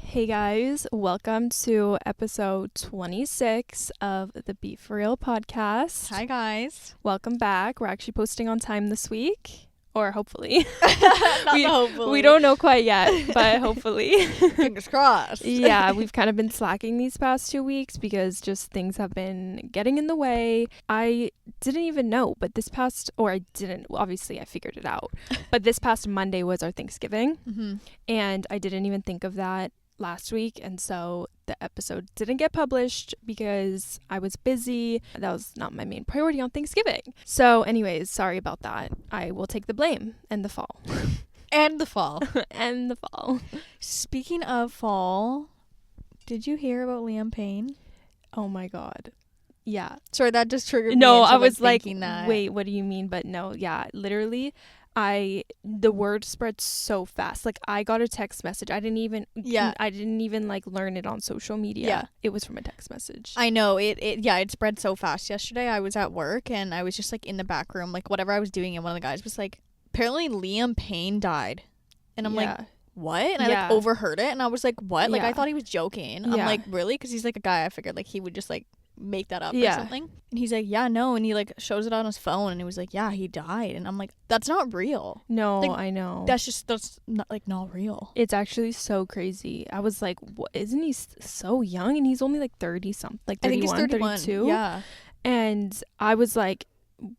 Hey guys, welcome to episode 26 of the Be For Real podcast. Hi guys. Welcome back. We're actually posting on time this week. Or hopefully. Hopefully. We don't know quite yet, but hopefully. Fingers crossed. Yeah, we've kind of been slacking these past 2 weeks because just things have been getting in the way. I didn't even know, but obviously I figured it out. But this past Monday was our Thanksgiving. Mm-hmm. And I didn't even think of that last week, and so the episode didn't get published because I was busy. That was not my main priority on Thanksgiving. So anyways, sorry about that. I will take the blame and the fall. And the fall. And the fall. Speaking of fall, did you hear about Liam Payne? Oh my god. Yeah. Sorry, that just triggered me. No, into, I was like, that. wait, what do you mean? But no, yeah, literally the word spread so fast. Like, I got a text message. I didn't even like learn it on social media. Yeah. It was from a text message. I know it spread so fast. Yesterday I was at work and I was just like in the back room, like whatever I was doing, and one of the guys was like, apparently Liam Payne died. And I'm like, what? And I like overheard it and I was like, what? Like I thought he was joking. I'm like, really? Because he's like a guy I figured like he would just like make that up or something. And he's like, yeah, no. And he like shows it on his phone and he was like, yeah, he died. And I'm like, that's not real. No, like, I know. That's not real. It's actually so crazy. I was like, what? Isn't he so young? And he's only like 30 something, like 31, I think he's 31. 32. Yeah. And I was like,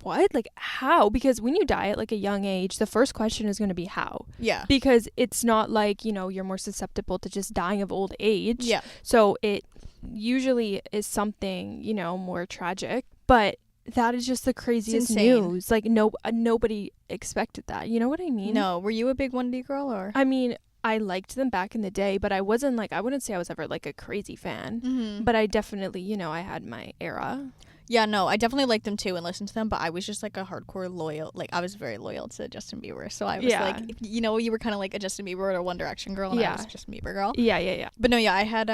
what? Like, how? Because when you die at like a young age, the first question is going to be how. Yeah. Because it's not like, you're more susceptible to just dying of old age. Yeah. So it usually is something, more tragic. But that is just the craziest news. Like, nobody expected that. You know what I mean? No. Were you a big 1D girl or? I mean, I liked them back in the day, but I wasn't like, I wouldn't say I was ever like a crazy fan. Mm-hmm. But I definitely, I had my era. Yeah, no, I definitely liked them too and listened to them, but I was just like a hardcore loyal, like I was very loyal to Justin Bieber. So I was like, you were kind of like a Justin Bieber or a One Direction girl, and I was a Justin Bieber girl. Yeah. But no, I had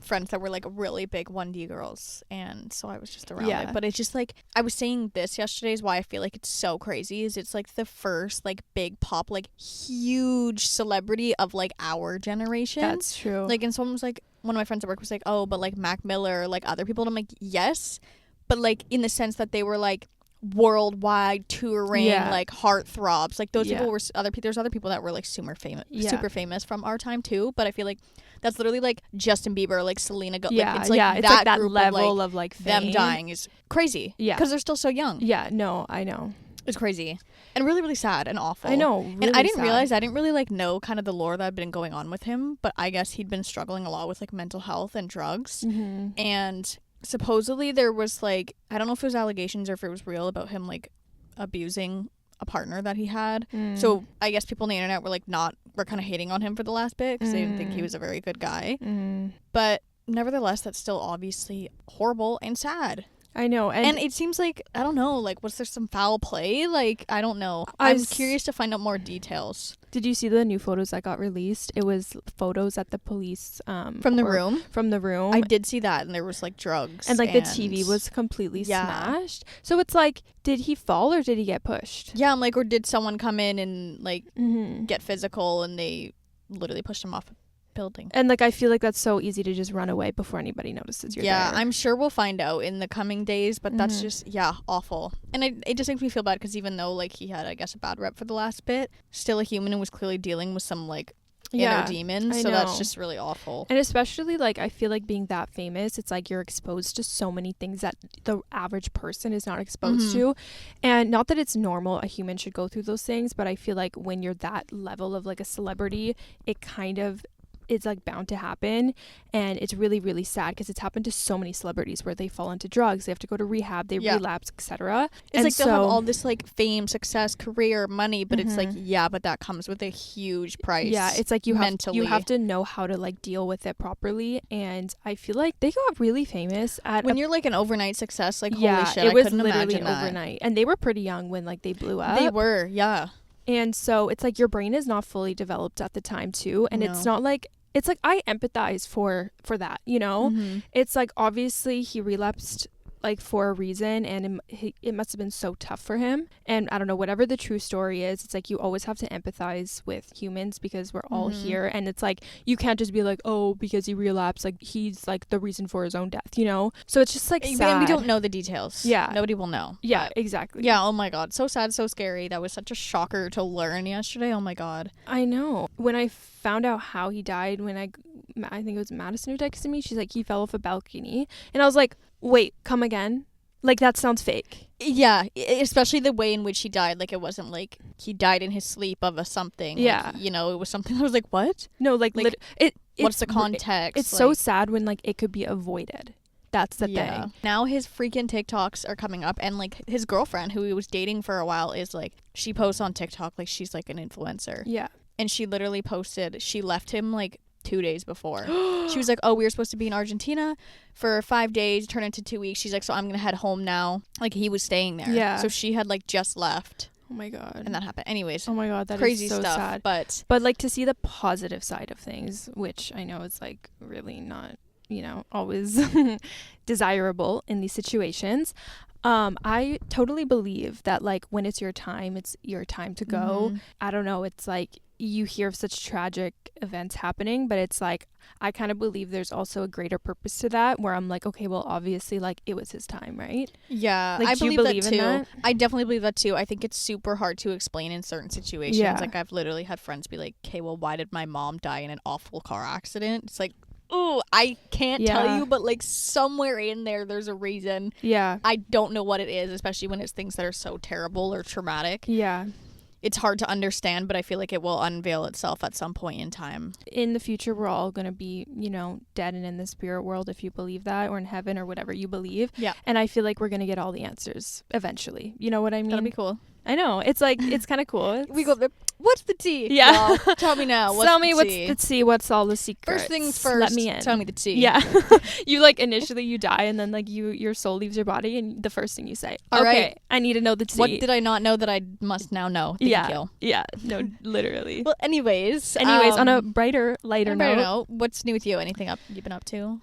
friends that were like really big 1D girls, and so I was just around it. But it's just like, I was saying this yesterday is why I feel like it's so crazy, is it's like the first like big pop, like huge celebrity of like our generation. That's true. Like, and someone was like, one of my friends at work was like, oh, but like Mac Miller, like other people, and I'm like, yes. But, like, in the sense that they were, like, worldwide touring, like, heartthrobs. Like, those people were there's other people that were, like, super famous from our time, too. But I feel like that's literally, like, Justin Bieber, like, Selena Gomez. Yeah, it's like it's that, like that group level of, like, fame. Them dying is crazy. Yeah. Because they're still so young. Yeah, no, I know. It's crazy. And really, really sad and awful. I know, really and I didn't sad. realize, I didn't really, like, know kind of the lore that had been going on with him. But I guess he'd been struggling a lot with, like, mental health and drugs. Mm-hmm. And supposedly there was like, I don't know if it was allegations or if it was real about him like abusing a partner that he had. So I guess people on the internet were like were kind of hating on him for the last bit because they didn't think he was a very good guy. But nevertheless, that's still obviously horrible and sad. I know. And it seems like, I don't know, like, was there some foul play? Like, I don't know. I'm curious to find out more details. Did you see the new photos that got released? It was photos at the police. From the room? From the room. I did see that, and there was, like, drugs. And, like, the TV was completely smashed. So it's like, did he fall or did he get pushed? Yeah, I'm like, or did someone come in and, like, get physical and they literally pushed him off building. And like, I feel like that's so easy to just run away before anybody notices you're there. Yeah, I'm sure we'll find out in the coming days, but that's just awful. And it just makes me feel bad because even though like he had, I guess, a bad rep for the last bit, still a human and was clearly dealing with some like inner demons. So that's just really awful. And especially like, I feel like being that famous, it's like you're exposed to so many things that the average person is not exposed to. And not that it's normal, a human should go through those things, but I feel like when you're that level of like a celebrity, it kind of, it's like bound to happen. And it's really, really sad because it's happened to so many celebrities where they fall into drugs, they have to go to rehab, they relapse, etc. It's like they'll have all this like fame, success, career, money, but it's like, but that comes with a huge price. Yeah, it's like you have to know how to like deal with it properly. And I feel like they got really famous at when you're like an overnight success, like holy shit, it was I couldn't literally imagine that. overnight. And they were pretty young when like they blew up. They were, And so it's like your brain is not fully developed at the time too, and it's not like, it's like I empathize for that, you know. It's like obviously he relapsed like for a reason, and it must have been so tough for him. And I don't know, whatever the true story is, it's like you always have to empathize with humans because we're all here, and it's like you can't just be like, oh, because he relapsed, like he's like the reason for his own death, you know? So it's just like sad. And we don't know the details. Yeah, nobody will know. Yeah, exactly. Yeah. Oh my god, so sad, so scary. That was such a shocker to learn yesterday. Oh my god. I know. When I found out how he died, when I think it was Madison who texted me, she's like, he fell off a balcony, and I was like, wait, come again? Like, that sounds fake. Yeah, especially the way in which he died. Like, it wasn't like he died in his sleep of a something. Yeah. Like, you know, it was something I was like, what? No, like what's the context? It's so sad when, like, it could be avoided. That's the thing. Now his freaking TikToks are coming up, and, like, his girlfriend, who he was dating for a while, is, like, she posts on TikTok like she's, like, an influencer. Yeah. And she literally posted, she left him, like, 2 days before. She was like, oh, we were supposed to be in Argentina for 5 days, turn into 2 weeks. She's like, so I'm gonna head home now. Like, he was staying there. Yeah. So she had, like, just left. Oh my god. And that happened. Anyways. Oh my god, that crazy is so stuff, sad. But like, to see the positive side of things, which I know is like really not, you know, always desirable in these situations. I totally believe that, like, when it's your time to go. I don't know, it's like you hear of such tragic events happening, but it's like I kind of believe there's also a greater purpose to that, where I'm like, okay, well, obviously, like, it was his time, right? Yeah, like, I believe that too. In that? I definitely believe that too. I think it's super hard to explain in certain situations. Yeah. Like, I've literally had friends be like, okay, well, why did my mom die in an awful car accident? It's like, ooh, I can't tell you, but, like, somewhere in there's a reason. Yeah. I don't know what it is, especially when it's things that are so terrible or traumatic. Yeah. It's hard to understand, but I feel like it will unveil itself at some point in time. In the future, we're all going to be, you know, dead and in the spirit world, if you believe that, or in heaven, or whatever you believe. Yeah. And I feel like we're going to get all the answers eventually. You know what I mean? That'll be cool. I know. It's like, it's kind of cool. We go there. What's the tea? Yeah. Well, tell me now. Tell me what's the tea. What's all the secrets? First things first. Let me in. Tell me the tea. Yeah. You, like, initially you die, and then, like, your soul leaves your body, and the first thing you say, all okay, right, I need to know the tea. What did I not know that I must now know? Thank you. Yeah. No, literally. Well, anyways, on a lighter note, what's new with you? Anything you've been up to?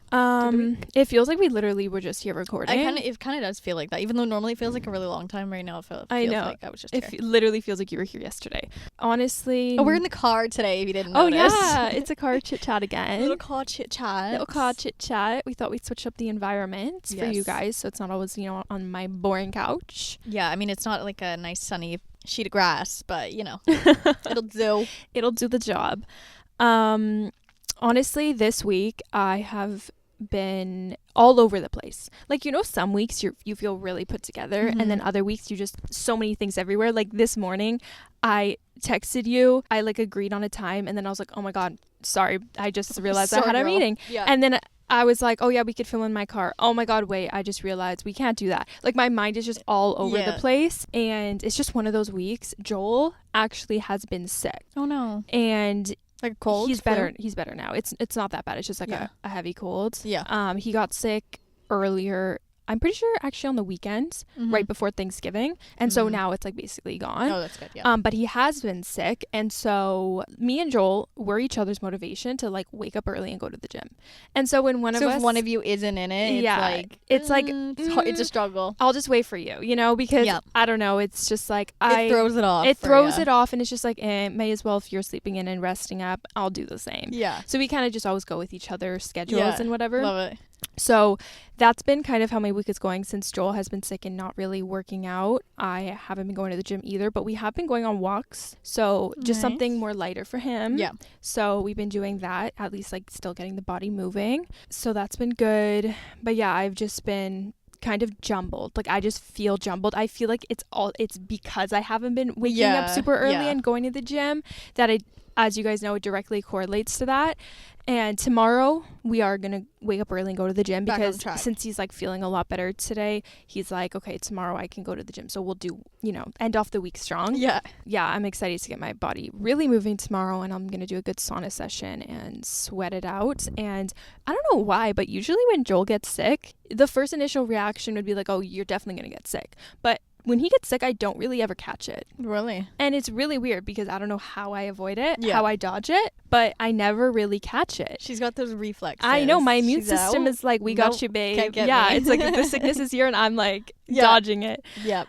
It feels like we literally were just here recording. It kind of does feel like that, even though normally it feels like a really long time. Right now, it feels like I was just here. It literally feels like you were here yesterday. Honestly. Oh, we're in the car today, if you didn't notice. Oh, yeah. It's a car chit-chat again. Little car chit-chat. We thought we'd switch up the environment for you guys, so it's not always, you know, on my boring couch. Yeah, I mean, it's not like a nice sunny sheet of grass, but, you know, it'll do. It'll do the job. Honestly, this week I have been all over the place. Like, you know, some weeks you feel really put together, and then other weeks you just so many things everywhere. Like this morning I texted you, I like agreed on a time, and then I was like, oh my god, sorry, I just realized I had a meeting. Yeah. And then I was like, oh yeah, we could film in my car. Oh my god, wait, I just realized we can't do that. Like, my mind is just all over the place, and it's just one of those weeks. Joel actually has been sick. Oh no. And like cold? He's better now. It's not that bad. It's just like a heavy cold. Yeah. He got sick earlier, I'm pretty sure actually on the weekends, right before Thanksgiving. And so now it's like basically gone. Oh, that's good. Yeah. But he has been sick. And so me and Joel were each other's motivation to like wake up early and go to the gym. And so when if one of you isn't in it, it's a struggle. I'll just wait for you, you know, because I don't know. It's just like it throws it off. It throws it off. And it's just like, may as well, if you're sleeping in and resting up, I'll do the same. Yeah. So we kind of just always go with each other's schedules and whatever. Love it. So that's been kind of how my week is going since Joel has been sick and not really working out. I haven't been going to the gym either, but we have been going on walks. So just something more lighter for him. Yeah. So we've been doing that, at least like still getting the body moving. So that's been good. But yeah, I've just been kind of jumbled. Like, I just feel jumbled. I feel like it's because I haven't been waking up super early and going to the gym that as you guys know, it directly correlates to that. And tomorrow we are going to wake up early and go to the gym because since he's like feeling a lot better today, he's like, okay, tomorrow I can go to the gym. So we'll do, you know, end off the week strong. Yeah. Yeah. I'm excited to get my body really moving tomorrow, and I'm going to do a good sauna session and sweat it out. And I don't know why, but usually when Joel gets sick, the first initial reaction would be like, oh, you're definitely going to get sick. But when he gets sick, I don't really ever catch it. Really? And it's really weird because I don't know how I avoid it, how I dodge it, but I never really catch it. She's got those reflexes. I know. My immune system is like, we got you, babe. Can't get me. It's like the sickness is here and I'm like dodging it. Yep.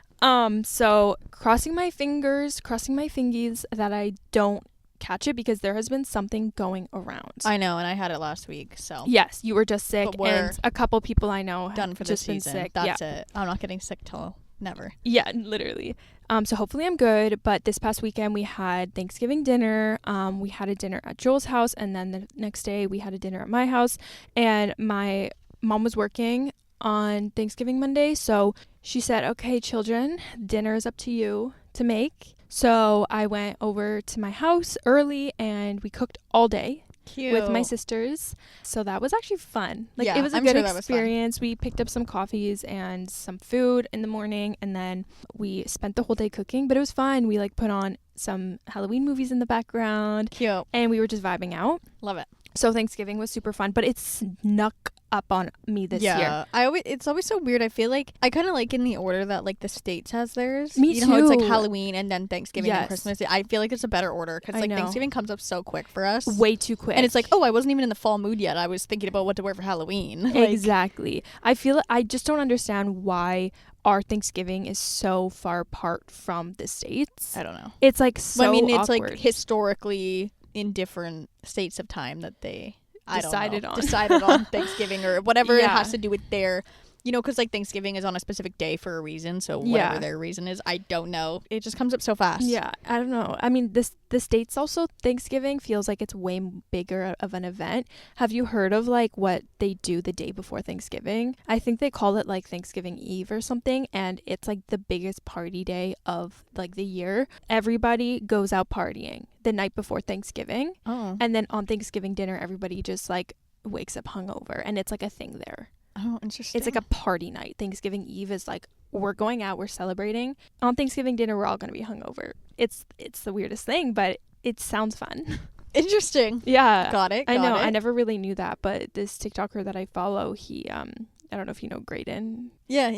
So crossing my fingers, crossing my fingies that I don't catch it, because there has been something going around. I know, and I had it last week, so. Yes, you were just sick, and a couple people I know have just been sick. That's it. I'm not getting sick till never. Yeah, literally. So hopefully I'm good, but this past weekend we had Thanksgiving dinner. We had a dinner at Joel's house, and then the next day we had a dinner at my house, and my mom was working on Thanksgiving Monday, so she said, okay, children, dinner is up to you to make. So I went over to my house early and we cooked all day. Cute. With my sisters. So that was actually fun. Like, it was a good experience. We picked up some coffees and some food in the morning, and then we spent the whole day cooking, but it was fun. We like put on some Halloween movies in the background. Cute. And we were just vibing out. Love it. So Thanksgiving was super fun, but it snuck up on me this year. It's always so weird. I feel like I kind of like in the order that like the States has theirs. Me too. You know how it's like Halloween and then Thanksgiving and Christmas. I feel like it's a better order because like Thanksgiving comes up so quick for us. Way too quick. And it's like, oh, I wasn't even in the fall mood yet. I was thinking about what to wear for Halloween. Exactly. I just don't understand why our Thanksgiving is so far apart from the States. I don't know. It's like so it's awkward. like historically in different states of time that they decided on Thanksgiving or whatever it has to do with their, you know, because like Thanksgiving is on a specific day for a reason, so whatever their reason is, I don't know. It just comes up so fast. Yeah, I don't know. I mean, the States also, Thanksgiving feels like it's way bigger of an event. Have you heard of like what they do the day before Thanksgiving? I think they call it like Thanksgiving Eve or something, and it's like the biggest party day of like the year. Everybody goes out partying the night before Thanksgiving, and then on Thanksgiving dinner, everybody just like wakes up hungover, and it's like a thing there. Oh, interesting. It's like a party night. Thanksgiving Eve is like, we're going out, we're celebrating. On Thanksgiving dinner, we're all going to be hungover. It's the weirdest thing, but it sounds fun. Interesting. Yeah. Got it. I know. I never really knew that, but this TikToker that I follow, he, I don't know if you know Graydon. Yeah.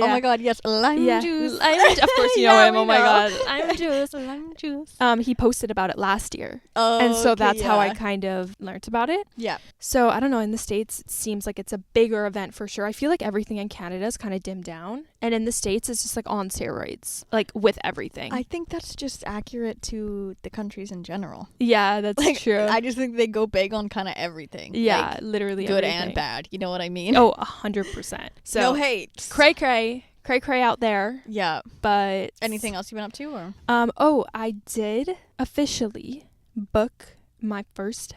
Oh my god, yes. Lime juice. Of course you know him. Oh my god. Lime juice. He posted about it last year. Oh, and so that's how I kind of learned about it. Yeah. So I don't know, in the States it seems like it's a bigger event for sure. I feel like everything in Canada is kind of dimmed down, and in the States it's just like on steroids, like with everything. I think that's just accurate to the countries in general. Yeah, that's like, true. I just think they go big on kind of everything. Yeah, like, literally good everything. and bad. You know what I mean? Oh, 100%. So no hate. Cray out there. Yeah. But anything else you've been up to, or? I did officially book my first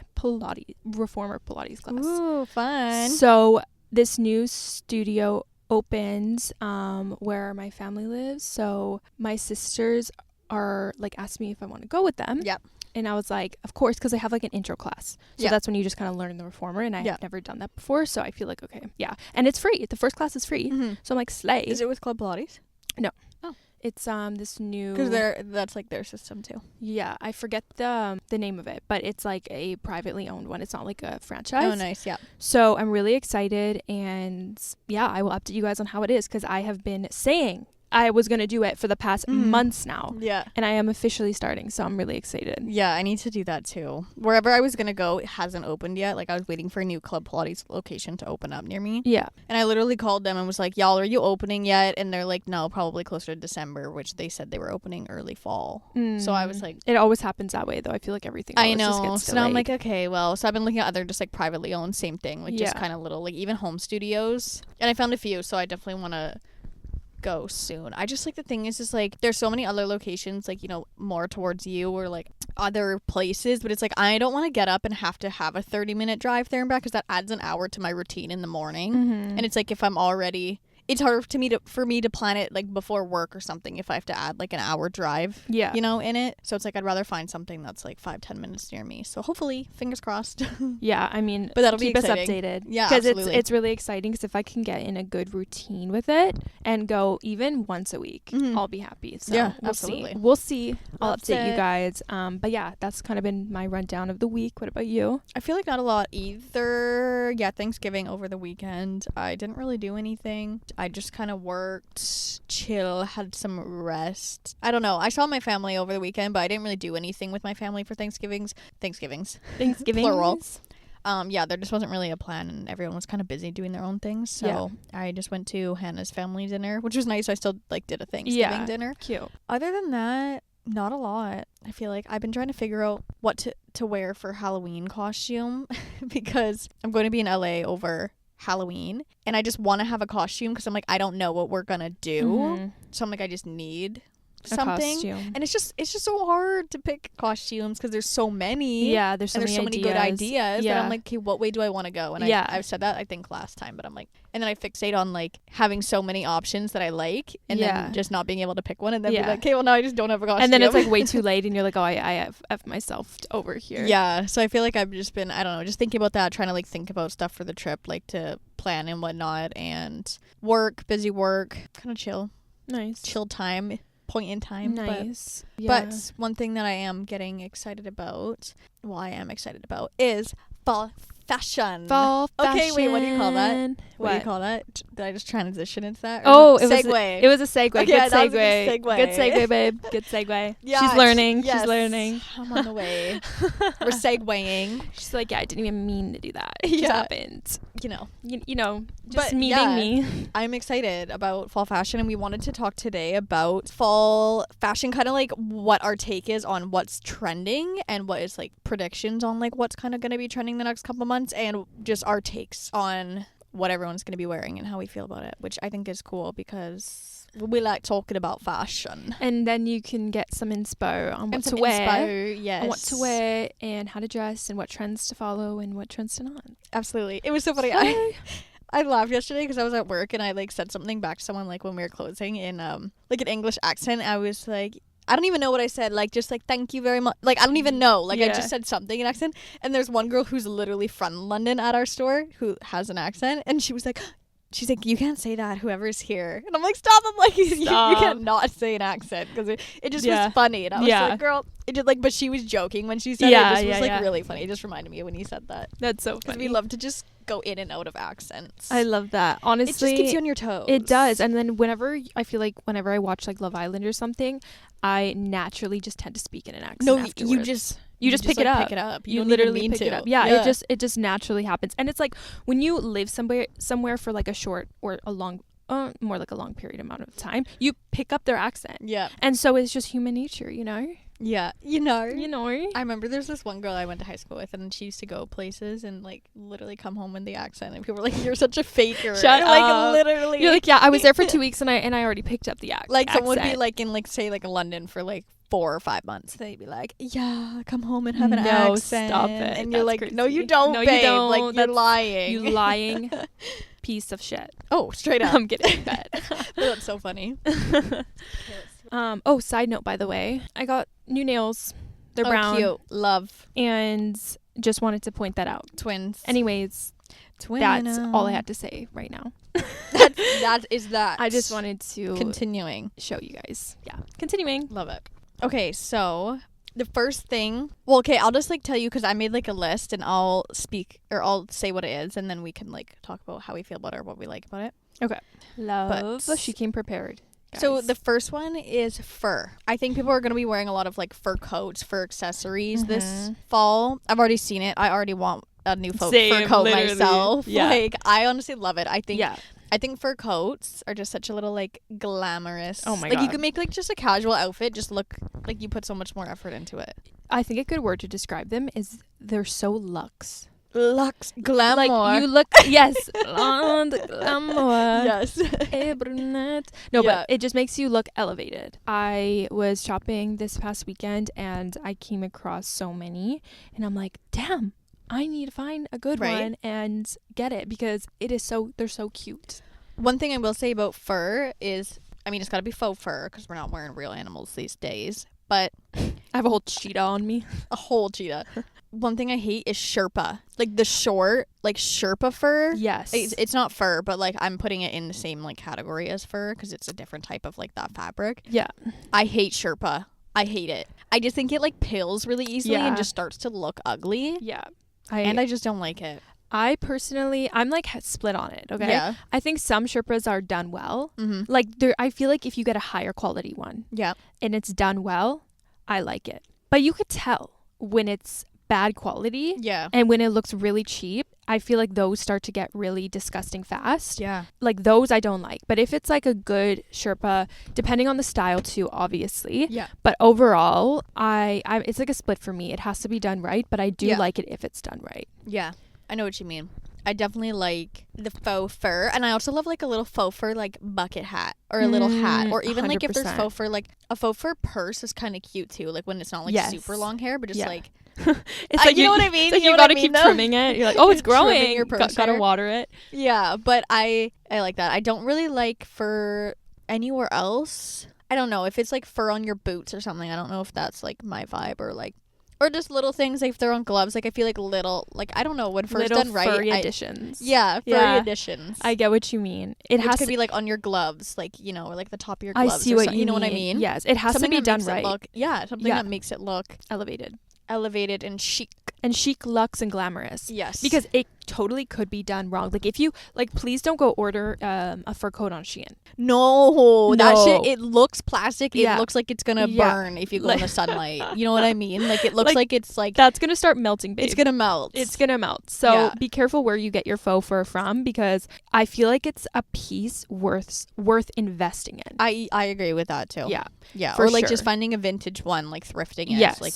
reformer Pilates class. Ooh, fun. So this new studio opens where my family lives. So my sisters are like asked me if I want to go with them. Yep. And I was like, of course, because I have like an intro class. So that's when you just kind of learn the reformer. And I have never done that before. So I feel like, okay, yeah. And it's free. The first class is free. Mm-hmm. So I'm like, slay. Is it with Club Pilates? No. Oh. It's this new... Because that's like their system too. Yeah. I forget the name of it. But it's like a privately owned one. It's not like a franchise. Oh, nice. Yeah. So I'm really excited. And yeah, I will update you guys on how it is. Because I have been saying I was going to do it for the past months now. Yeah. And I am officially starting, so I'm really excited. Yeah, I need to do that too. Wherever I was going to go, it hasn't opened yet. Like, I was waiting for a new Club Pilates location to open up near me. Yeah. And I literally called them and was like, y'all, are you opening yet? And they're like, no, probably closer to December, which they said they were opening early fall. So I was like... It always happens that way, though. I feel like everything I know. just gets delayed. So now I'm like, okay, well, so I've been looking at other just like privately owned, same thing. Like just kind of little, like even home studios. And I found a few, so I definitely want to go soon. I just like the thing is like there's so many other locations like, you know, more towards you or like other places, but it's like I don't want to get up and have to have a 30-minute drive there and back because that adds an hour to my routine in the morning. And it's like if I'm already... It's hard for me to plan it like before work or something if I have to add like an hour drive, you know, in it. So it's like I'd rather find something that's like 5-10 minutes near me. So hopefully, fingers crossed. Yeah, I mean, but that'll keep be us updated. Yeah, because it's really exciting. Because if I can get in a good routine with it and go even once a week, I'll be happy. So yeah, we'll see. I'll update you guys. But yeah, that's kind of been my rundown of the week. What about you? I feel like not a lot either. Yeah, Thanksgiving over the weekend. I didn't really do anything. I just kind of worked, chill, had some rest. I don't know. I saw my family over the weekend, but I didn't really do anything with my family for Thanksgivings. Plural. Yeah, there just wasn't really a plan, and everyone was kind of busy doing their own things. So I just went to Hannah's family dinner, which was nice. I still like did a Thanksgiving dinner. Cute. Other than that, not a lot. I feel like I've been trying to figure out what to wear for Halloween costume because I'm going to be in LA over Halloween, and I just want to have a costume because I'm like, I don't know what we're gonna do. So I'm like, I just need something, and it's just so hard to pick costumes because there's so many. There's so many good ideas that I'm like, okay, what way do I want to go? And I've said that I think last time, but I'm like, and then I fixate on like having so many options that I like, and then just not being able to pick one, and then be like, okay, well now I just don't have a costume, and then it's like way too late, and you're like, oh, I have F myself over here. So I feel like I've just been, I don't know, just thinking about that, trying to like think about stuff for the trip, like to plan and whatnot, and busy work, kind of chill time point in time. Nice. But one thing that I am excited about is fall fashion. Okay, wait, what do you call that? What do you call that? Did I just transition into that? It was a segue. Okay, good segue. Good segue, babe. Good segue. Yeah, she's learning. Yes. She's learning. I'm on the way. We're segueing. She's like, I didn't even mean to do that. It just happened. You know, just me being me. I'm excited about fall fashion, and we wanted to talk today about fall fashion, kind of like what our take is on what's trending and what is like predictions on like what's kind of going to be trending the next couple months, and just our takes on what everyone's going to be wearing and how we feel about it, which I think is cool because we like talking about fashion. And then you can get some inspo on what to wear, and how to dress, and what trends to follow and what trends to not. Absolutely. It was so funny. I laughed yesterday because I was at work and I like said something back to someone like when we were closing in like an English accent. I was like, I don't even know what I said, like just like thank you very much, like I don't even know, like I just said something in accent, and there's one girl who's literally from London at our store who has an accent, and she's like, you can't say that, whoever's here, and I'm like, stop. I'm like, you can't not say an accent because it just was funny, and I was like, girl, it did, like, but she was joking when she said it. It just was like really funny. It just reminded me when you said that. That's so funny. We love to just go in and out of accents. I love that. Honestly, it just keeps you on your toes. It does. And then whenever I watch like Love Island or something, I naturally just tend to speak in an accent. No, afterwards. You just pick it up. You literally pick it up. Yeah, it just naturally happens. And it's like when you live somewhere for like a short or a long, more like a long period amount of time, you pick up their accent. Yeah. And so it's just human nature, you know? Yeah, I remember there's this one girl I went to high school with, and she used to go places and like literally come home with the accent, and people were like, "You're such a faker." Shut up. Like literally, you're like, "Yeah, I was there for 2 weeks, and I already picked up the accent." Like someone would be like in like say like London for like 4 or 5 months. They'd be like, "Yeah, come home and have an accent." Stop it. And you're like, crazy. "No, you don't, babe. You don't. Like you're lying. You lying piece of shit." Oh, straight up. I'm kidding. That's so funny. Side note, by the way, I got new nails. They're brown. Cute. Love. And just wanted to point that out. Twins. Anyways, that's all I had to say right now. that is that. I just wanted to continuing show you guys. Yeah. Continuing. Love it. Okay, so the first thing, well, okay, I'll just like tell you because I made like a list, and I'll say what it is, and then we can like talk about how we feel about it or what we like about it. Okay. Love. But she came prepared. Guys. So the first one is fur. I think people are going to be wearing a lot of like fur coats, fur accessories this fall. I've already seen it. I already want a new fur coat myself. Yeah. Like I honestly love it. I think fur coats are just such a little like glamorous. Oh my god. Like you could make like just a casual outfit just look like you put so much more effort into it. I think a good word to describe them is they're so luxe. Glamour. Like you look, yes, blonde, glamour. Yes. Hey, brunette. No, but it just makes you look elevated. I was shopping this past weekend and I came across so many, and I'm like, damn, I need to find a good one and get it because they're so cute. One thing I will say about fur is, I mean, it's got to be faux fur because we're not wearing real animals these days. But I have a whole cheetah on me. A whole cheetah. One thing I hate is Sherpa. Like the short, like Sherpa fur. Yes. It's not fur, but like I'm putting it in the same like category as fur because it's a different type of like that fabric. Yeah. I hate Sherpa. I hate it. I just think it like pills really easily and just starts to look ugly. Yeah. I just don't like it. I personally, I'm like split on it. Okay. Yeah. I think some Sherpas are done well. Mm-hmm. Like I feel like if you get a higher quality one, Yeah, and it's done well, I like it. But you could tell when it's bad quality. Yeah. And when it looks really cheap, I feel like those start to get really disgusting fast. Yeah. Like those I don't like. But if it's like a good Sherpa, depending on the style too, obviously. Yeah. But overall, I it's like a split for me. It has to be done right, but I do like it if it's done right. Yeah. I know what you mean. I definitely like the faux fur, and I also love like a little faux fur like bucket hat or a little hat, or even 100%. Like if there's faux fur, like a faux fur purse is kind of cute too, like when it's not like super long hair but just like it's like you know what I mean. It's like you gotta keep trimming it. You're like, oh, it's growing. Your Gotta water it. Yeah, but I like that. I don't really like fur anywhere else. I don't know if it's like fur on your boots or something. I don't know if that's like my vibe, or just little things like if they're on gloves. Like I feel like little, like I don't know, when fur's done right. Furry additions. Yeah, furry additions. I get what you mean. It Which has could to be like on your gloves, like, you know, or like the top of your gloves. I see what you know what I mean. Yes, it has something to be done right. Something that makes it look elevated and chic. And chic, luxe, and glamorous. Yes. Because it totally could be done wrong. Like if you please don't go order a fur coat on Shein. No, that shit, it looks plastic. It looks like it's gonna burn if you go in the sunlight. You know what I mean? Like it looks like it's like that's gonna start melting, babe. It's gonna melt. So be careful where you get your faux fur from, because I feel like it's a piece worth investing in. I agree with that too. Yeah. For or like sure. just finding a vintage one, like thrifting it. Yes. Like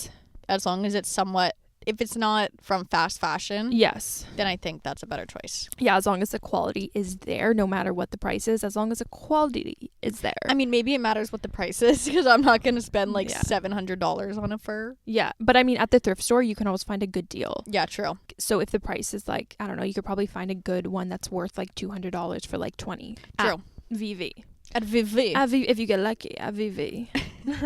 as long as it's somewhat, if it's not from fast fashion, yes, then I think that's a better choice. Yeah, as long as the quality is there, no matter what the price is, as long as the quality is there. I mean, maybe it matters what the price is, because I'm not going to spend like $700 on a fur. Yeah, but I mean, at the thrift store, you can always find a good deal. Yeah, true. So if the price is like, I don't know, you could probably find a good one that's worth like $200 for like $20. True. At VV. At VV. If you get lucky, at VV.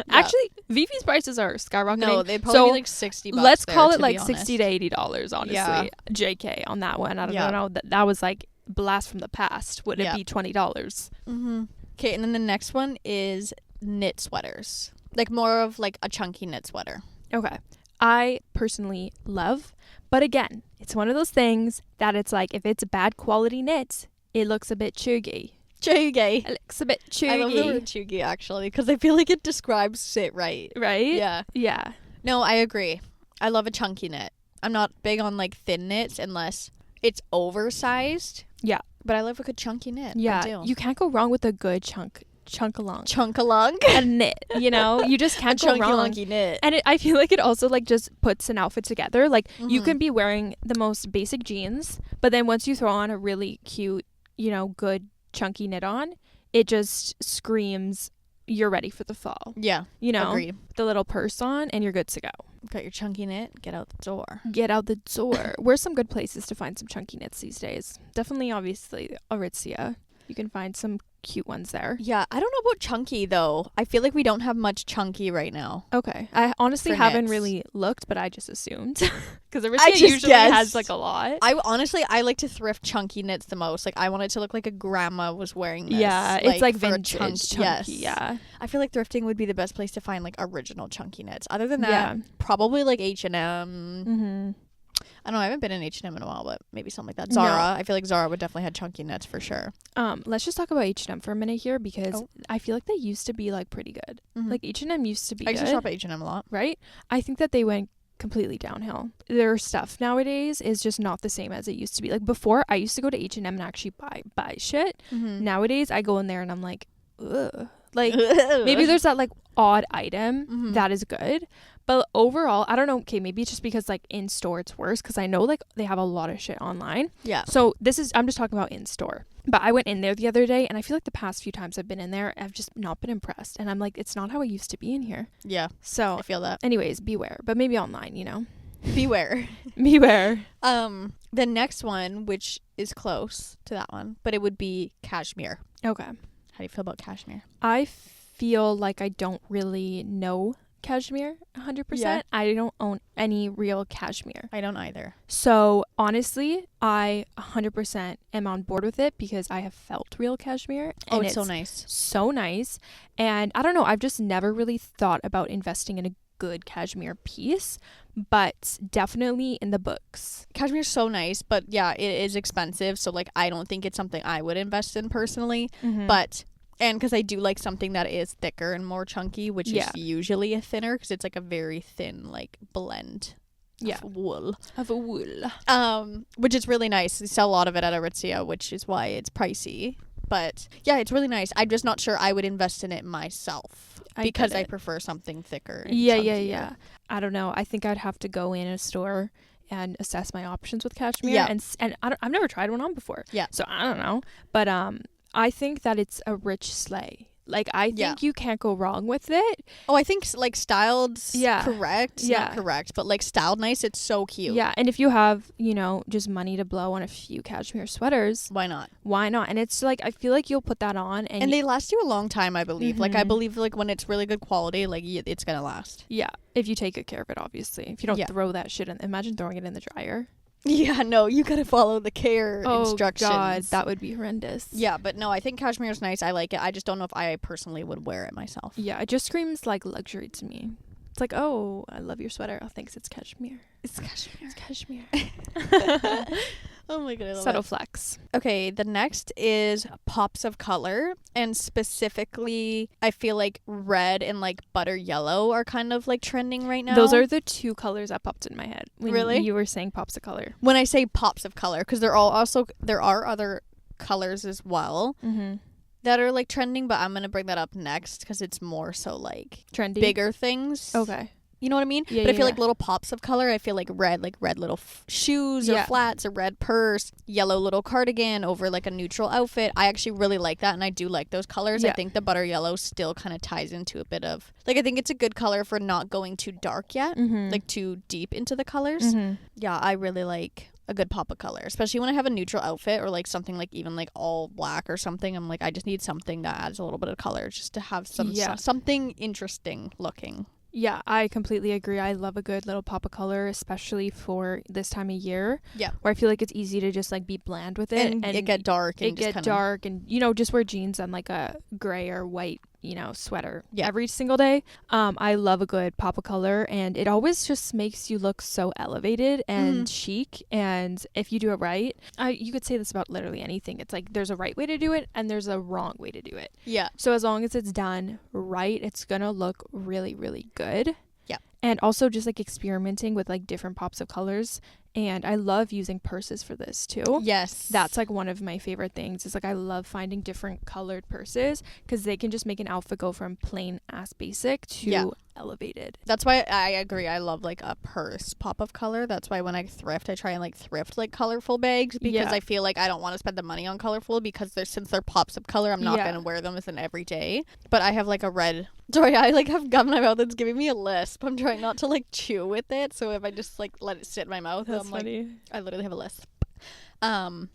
Actually, VV's prices are skyrocketing. No, they'd probably be like $60. Let's call it to like $60 to $80, honestly. Yeah. JK on that one. I don't know. That was like blast from the past. Would it be $20? Mm-hmm. Okay, and then the next one is knit sweaters. Like more of like a chunky knit sweater. Okay. I personally love, but again, it's one of those things that it's like, if it's bad quality knit, it looks a bit chuggy. Chuggy. It looks a bit chuggy. I love the word chuggy, actually, because I feel like it describes it right. Right? Yeah. Yeah. No, I agree. I love a chunky knit. I'm not big on like thin knits unless it's oversized. Yeah. But I love a good chunky knit. Yeah. I do. You can't go wrong with a good chunk-along. Chunk-along? A knit, you know? You just can't go wrong. Chunky knit. And I feel like it also like just puts an outfit together. Like you can be wearing the most basic jeans, but then once you throw on a really cute, you know, good chunky knit on, it just screams you're ready for the fall. Yeah. You know, agreed. The little purse on and you're good to go. Got your chunky knit, get out the door. Get out the door. Where's some good places to find some chunky knits these days? Definitely, obviously, Aritzia. You can find some cute ones there. Yeah, I don't know about chunky though. I feel like we don't have much chunky right now. Okay. I honestly haven't really looked, but I just assumed. Because Aritzia usually has like a lot. I like to thrift chunky knits the most. Like I want it to look like a grandma was wearing this. Yeah, it's like vintage chunky. Yes. Yeah. I feel like thrifting would be the best place to find like original chunky knits. Other than that, probably like H&M. Mm-hmm. I don't know, I haven't been in H&M in a while, but maybe something like that. Zara. No. I feel like Zara would definitely have chunky knits for sure. Let's just talk about H&M for a minute here, because I feel like they used to be like pretty good. Mm-hmm. Like H&M used to be I used to shop at H&M a lot. Right? I think that they went completely downhill. Their stuff nowadays is just not the same as it used to be. Like before, I used to go to H&M and actually buy shit. Mm-hmm. Nowadays, I go in there and I'm like, ugh. Like maybe there's that like odd item that is good, but overall I don't know. Okay, maybe it's just because like in store it's worse, because I know like they have a lot of shit online. Yeah, so I'm just talking about in store, but I went in there the other day and I feel like the past few times I've been in there I've just not been impressed, and I'm like, it's not how I used to be in here. Yeah, so I feel that. Anyways, beware, but maybe online, you know. Beware. The next one, which is close to that one, but it would be cashmere. Okay. How do you feel about cashmere? I feel like I don't really know cashmere 100%. Yeah. I don't own any real cashmere. I don't either. So honestly, I 100% am on board with it, because I have felt real cashmere. And it's so nice. So nice. And I don't know, I've just never really thought about investing in a good cashmere piece. but definitely in the books. Cashmere's so nice, but yeah, it is expensive. So like, I don't think it's something I would invest in personally. But and because I do like something that is thicker and more chunky, which is usually a thinner, because it's like a very thin like blend. Of wool. Which is really nice. They sell a lot of it at Aritzia, which is why it's pricey. But yeah, it's really nice. I'm just not sure I would invest in it myself because I prefer something thicker. Yeah. I don't know. I think I'd have to go in a store and assess my options with cashmere. Yeah. And I've never tried one on before. Yeah. So I don't know. But I think that it's a rich sleigh. Like, I think you can't go wrong with it. Oh, I think, like, styled correct. Yeah. Not correct, but, like, styled nice. It's so cute. Yeah, and if you have, you know, just money to blow on a few cashmere sweaters. Why not? And it's, like, I feel like you'll put that on. And they last you a long time, I believe. Like, I believe, like, when it's really good quality, like, it's going to last. Yeah, if you take good care of it, obviously. If you don't throw that shit in. Imagine throwing it in the dryer. Yeah, no, you gotta follow the care instructions. Oh God, that would be horrendous. Yeah, but no, I think cashmere is nice. I like it. I just don't know if I personally would wear it myself. Yeah, it just screams like luxury to me. It's like, oh, I love your sweater. Oh, thanks, it's cashmere. It's cashmere. It's cashmere. Oh my god, I love subtle flex. Okay, the next is pops of color, and specifically I feel like red and like butter yellow are kind of like trending right now. Those are the two colors that popped in my head when really? You were saying pops of color. When I say pops of color, because there are other colors as well that are like trending, but I'm gonna bring that up next because it's more so like trendy, bigger things. Okay. You know what I mean? Yeah, but I feel like little pops of color. I feel like red little shoes or flats, a red purse, yellow little cardigan over like a neutral outfit. I actually really like that, and I do like those colors. I think the butter yellow still kind of ties into a bit of like, I think it's a good color for not going too dark yet, like too deep into the colors. Yeah, I really like a good pop of color, especially when I have a neutral outfit or like something like even like all black or something. I'm like, I just need something that adds a little bit of color just to have something interesting looking. Yeah, I completely agree. I love a good little pop of color, especially for this time of year. Yeah. Where I feel like it's easy to just like be bland with it. And it get dark. And dark and, you know, just wear jeans and like a gray or white, you know, sweater every single day. I love a good pop of color, and it always just makes you look so elevated and chic. And if you do it right, you could say this about literally anything. It's like there's a right way to do it and there's a wrong way to do it. Yeah. So as long as it's done right, it's gonna look really, really good. Yeah. And also just like experimenting with like different pops of colors. And I love using purses for this too. Yes. That's like one of my favorite things. Is like I love finding different colored purses because they can just make an outfit go from plain ass basic to elevated. That's why I agree. I love like a purse pop of color. That's why when I thrift, I try and like thrift like colorful bags because I feel like I don't want to spend the money on colorful because since they're pops of color, I'm not going to wear them as an everyday. But I have like a red. Sorry, I like have gum in my mouth that's giving me a lisp. I'm trying not to like chew with it. So if I just like let it sit in my mouth, I'm funny. Like, I literally have a lisp.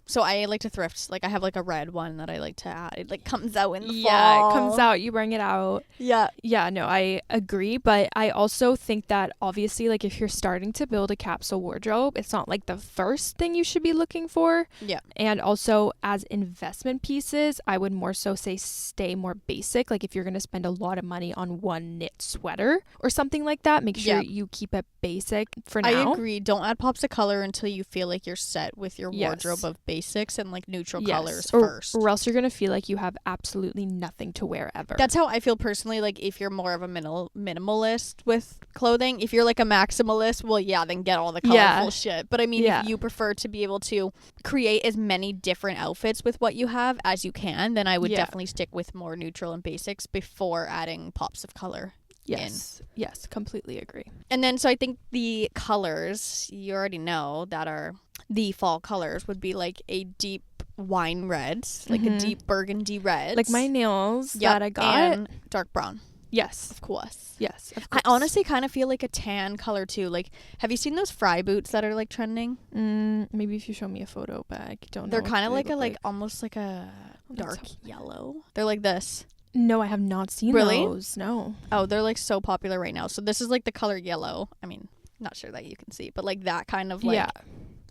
So I like to thrift. Like I have like a red one that I like to add. It like comes out in the fall. It comes out. You bring it out. Yeah, no, I agree. But I also think that obviously, like if you're starting to build a capsule wardrobe, it's not like the first thing you should be looking for. Yeah. And also as investment pieces, I would more so say stay more basic. Like if you're going to spend a lot of money on one knit sweater or something like that, make sure you keep it basic for now. I agree. Don't add pops of color until you feel like you're set with your wardrobe of basics and like neutral colors first, or else you're gonna feel like you have absolutely nothing to wear ever. That's how I feel personally. Like if you're more of a minimalist with clothing, if you're like a maximalist, well then get all the colorful shit. But I mean, if you prefer to be able to create as many different outfits with what you have as you can, then I would definitely stick with more neutral and basics before adding pops of color. Yes, completely agree. And then so I think the colors you already know that are the fall colors would be like a deep wine red, like a deep burgundy red, like my nails that I got, and dark brown. Yes, of course. Yes, of course. I honestly kind of feel like a tan color too. Like, have you seen those Fry boots that are like trending? Maybe if you show me a photo, but I don't know. They're kind of like a like almost like a dark yellow. They're like this. No, I have not seen those. No. Oh, they're like so popular right now. So this is like the color yellow. I mean, not sure that you can see, but like that kind of like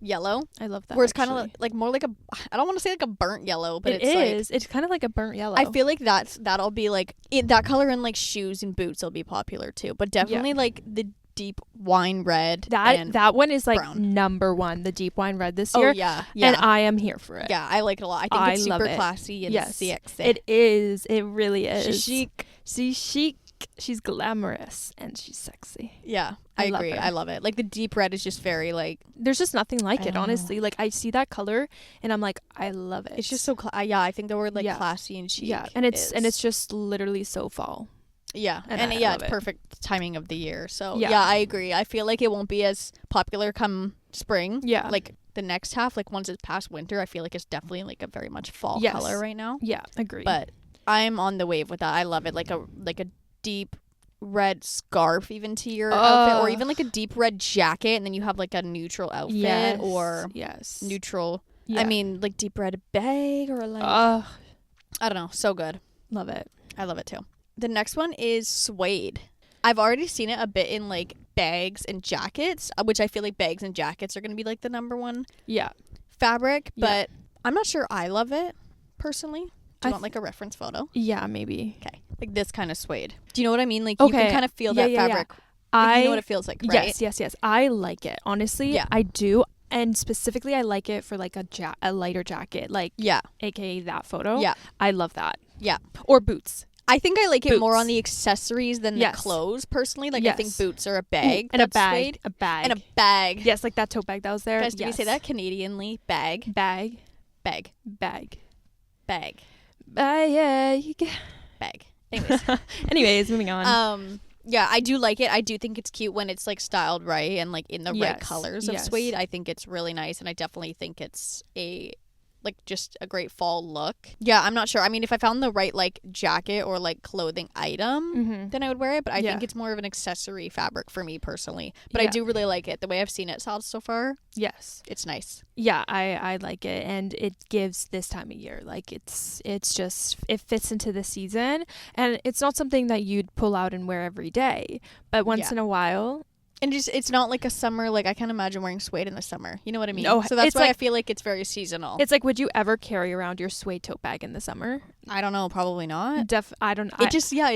yellow. I love that. Where it's kind of like more like I don't want to say like a burnt yellow, but it's kind of like a burnt yellow. I feel like that'll be like that color in like shoes and boots will be popular too. But definitely like the deep wine red. That one is like brown. number one, the deep wine red this year. Oh yeah. And I am here for it. Yeah, I like it a lot. I think it's super classy and sexy. It is. It really is. She's chic. She's chic. She's glamorous and she's sexy. Yeah, I agree. I love it. Like the deep red is just very like. There's just nothing like it, honestly. Like I see that color and I'm like, I love it. It's just so I think the word like classy and chic. Yeah, and it's just literally so fall. Yeah, and it's perfect timing of the year. So yeah, I agree. I feel like it won't be as popular come spring. Yeah, like the next half, like once it's past winter, I feel like it's definitely like a very much fall color right now. Yeah, agree. But I'm on the wave with that. I love it. Like a deep red scarf even to your outfit, or even like a deep red jacket, and then you have like a neutral outfit or neutral. Yeah. I mean, like deep red bag or like I don't know. So good. Love it. I love it too. The next one is suede. I've already seen it a bit in like bags and jackets, which I feel like bags and jackets are going to be like the number one fabric, but I'm not sure I love it personally. Do you want like a reference photo? Yeah, maybe. Okay. Like this kind of suede. Do you know what I mean? Like you can kind of feel that fabric. Like, you know what it feels like, right? Yes. I like it. Honestly, I do. And specifically, I like it for like a lighter jacket, like aka that photo. Yeah. I love that. Yeah. Or boots. I think I like it more on the accessories than the clothes, personally. Like I think boots are a bag. And a bag. Suede. A bag. And a bag. Yes, like that tote bag that was there. Guys, did we say that Canadianly? Bag. Bag. Bag. Bag. Bag. Bag. Anyways, moving on. Yeah, I do like it. I do think it's cute when it's like styled right and like in the right colors of suede. I think it's really nice, and I definitely think it's just a great fall look. Yeah, I'm not sure. I mean, if I found the right like jacket or like clothing item, then I would wear it. But I think it's more of an accessory fabric for me personally. But I do really like it. The way I've seen it styled so far. Yes. It's nice. Yeah, I like it. And it gives this time of year. Like it's just, it fits into the season. And it's not something that you'd pull out and wear every day. But once in a while. And just, it's not like a summer, like I can't imagine wearing suede in the summer. You know what I mean? No, so that's why like, I feel like it's very seasonal. It's like, would you ever carry around your suede tote bag in the summer? I don't know, probably not. I don't know. It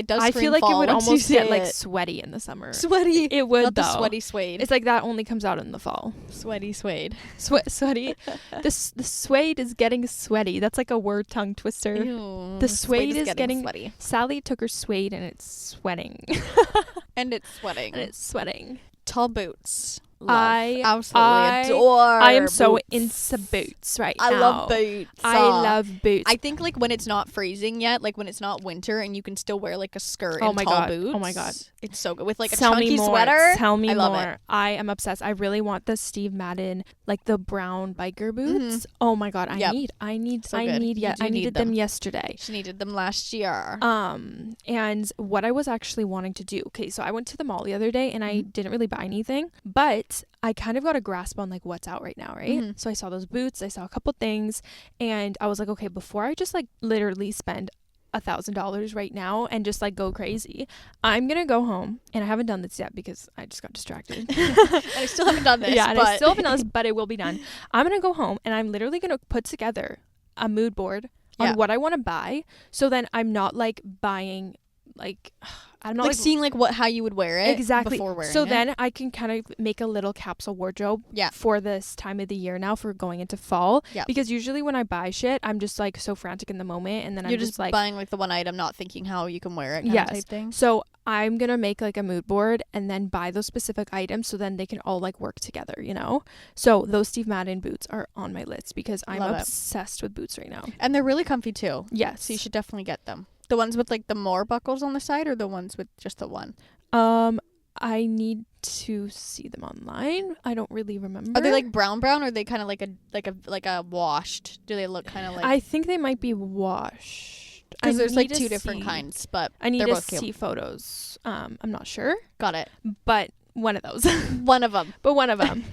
does. I feel like it would almost get like sweaty in the summer. Sweaty. It would, not though. The sweaty suede. It's like that only comes out in the fall. Sweaty suede. Sweaty. The suede is getting sweaty. That's like a word tongue twister. Ew, the suede is getting sweaty. Sally took her suede and it's sweating. And it's sweating. Tall boots. I absolutely adore. I am so into boots right now. I love boots. I love boots. I think like when it's not freezing yet, like when it's not winter and you can still wear like a skirt and tall boots. Oh my god. It's so good with like a chunky sweater. Tell me more. It. I am obsessed. I really want the Steve Madden, like the brown biker boots. Oh my god. I needed them yesterday. She needed them last year. And what I was actually wanting to do. Okay, so I went to the mall the other day and I didn't really buy anything, but I kind of got a grasp on like what's out right now, right? So I saw those boots, I saw a couple things, and I was like, okay, before I just like literally spend $1,000 right now and just like go crazy, I'm gonna go home, and I haven't done this yet because I just got distracted. And I still haven't done this. I still haven't done this, but it will be done. I'm gonna go home and I'm literally gonna put together a mood board on what I want to buy, so then I'm not like buying like I'm not like seeing like how you would wear it exactly before wearing so it. Then I can kind of make a little capsule wardrobe for this time of the year now for going into fall, because usually when I buy shit I'm just like so frantic in the moment, and then you're I'm just like buying like the one item, not thinking how you can wear it kind of type thing. So I'm gonna make like a mood board and then buy those specific items so then they can all like work together, you know. So those Steve Madden boots are on my list because I'm obsessed with boots right now, and they're really comfy too. Yes, so you should definitely get them. The ones with like the more buckles on the side, or the ones with just the one? I need to see them online. I don't really remember. Are they like brown, or are they kind of like a washed? Do they look kind of like? I think they might be washed. Because there's like two different kinds, but I need to see photos. I'm not sure. Got it. But one of those. One of them. But one of them.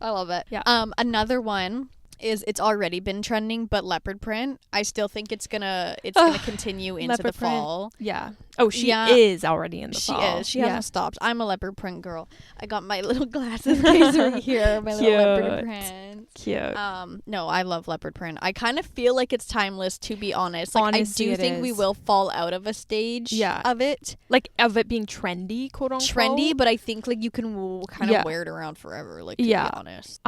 I love it. Yeah. Another one is it's already been trending, but leopard print, I still think it's gonna continue into the fall. Yeah. Oh, she is already in the fall. She is. She hasn't stopped. I'm a leopard print girl. I got my little glasses case right here. My little leopard print. Cute. No, I love leopard print. I kind of feel like it's timeless, to be honest. Like, honestly, I do think we will fall out of a stage of it. Like, of it being trendy, quote unquote. Trendy, but I think, like, you can kind of wear it around forever, like, to be honest.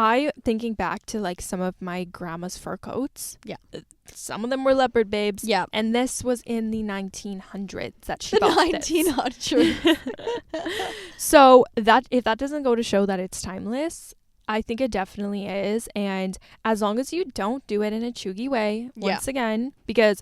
Thinking back to, like, some of my grandma's fur coats. Yeah. Some of them were leopard babes. Yeah. And this was in the 1900s that she bought this. 1900s. So if that doesn't go to show that it's timeless, I think it definitely is. And as long as you don't do it in a chuggy way, once again, because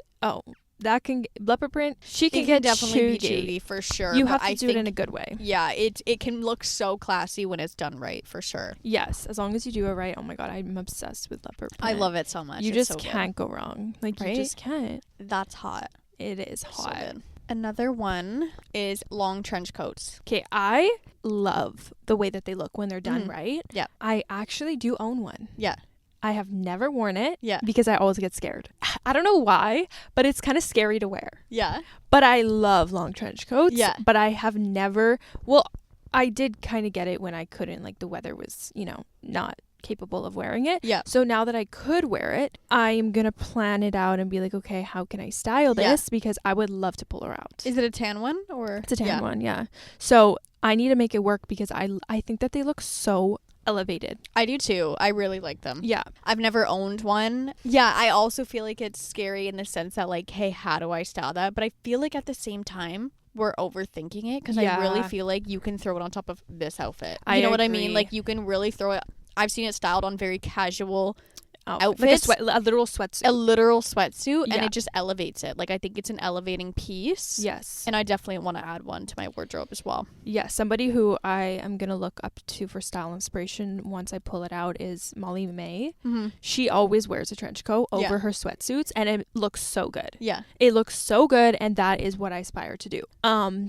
that can leopard print, she can get definitely chuggy. be chuggy for sure. You have to do it in a good way. Yeah, it can look so classy when it's done right, for sure. Yes, as long as you do it right. Oh my god, I'm obsessed with leopard print. I love it so much. You just can't go wrong. Like, you just can't. That's hot. It is hot. So good. Another one is long trench coats. Okay, I love the way that they look when they're done right. Yeah. I actually do own one. Yeah. I have never worn it because I always get scared. I don't know why, but it's kind of scary to wear. Yeah. But I love long trench coats. Yeah. But I have never, well, I did kind of get it when I couldn't, like the weather was, not capable of wearing it. Yeah. So now that I could wear it, I'm going to plan it out and be like, okay, how can I style this? Because I would love to pull her out. Is it a tan one or? It's a tan one, yeah. So I need to make it work because I think that they look so elevated. I do too. I really like them. Yeah. I've never owned one. Yeah, I also feel like it's scary in the sense that, like, hey, how do I style that? But I feel like at the same time, we're overthinking it because I really feel like you can throw it on top of this outfit. You know what I mean? Like, you can really throw it. I've seen it styled on very casual outfits. Like a literal sweatsuit. A literal sweatsuit, and it just elevates it. Like, I think it's an elevating piece. Yes. And I definitely want to add one to my wardrobe as well. Yeah, somebody who I am going to look up to for style inspiration once I pull it out is Molly May. Mm-hmm. She always wears a trench coat over her sweatsuits, and it looks so good. Yeah. It looks so good, and that is what I aspire to do.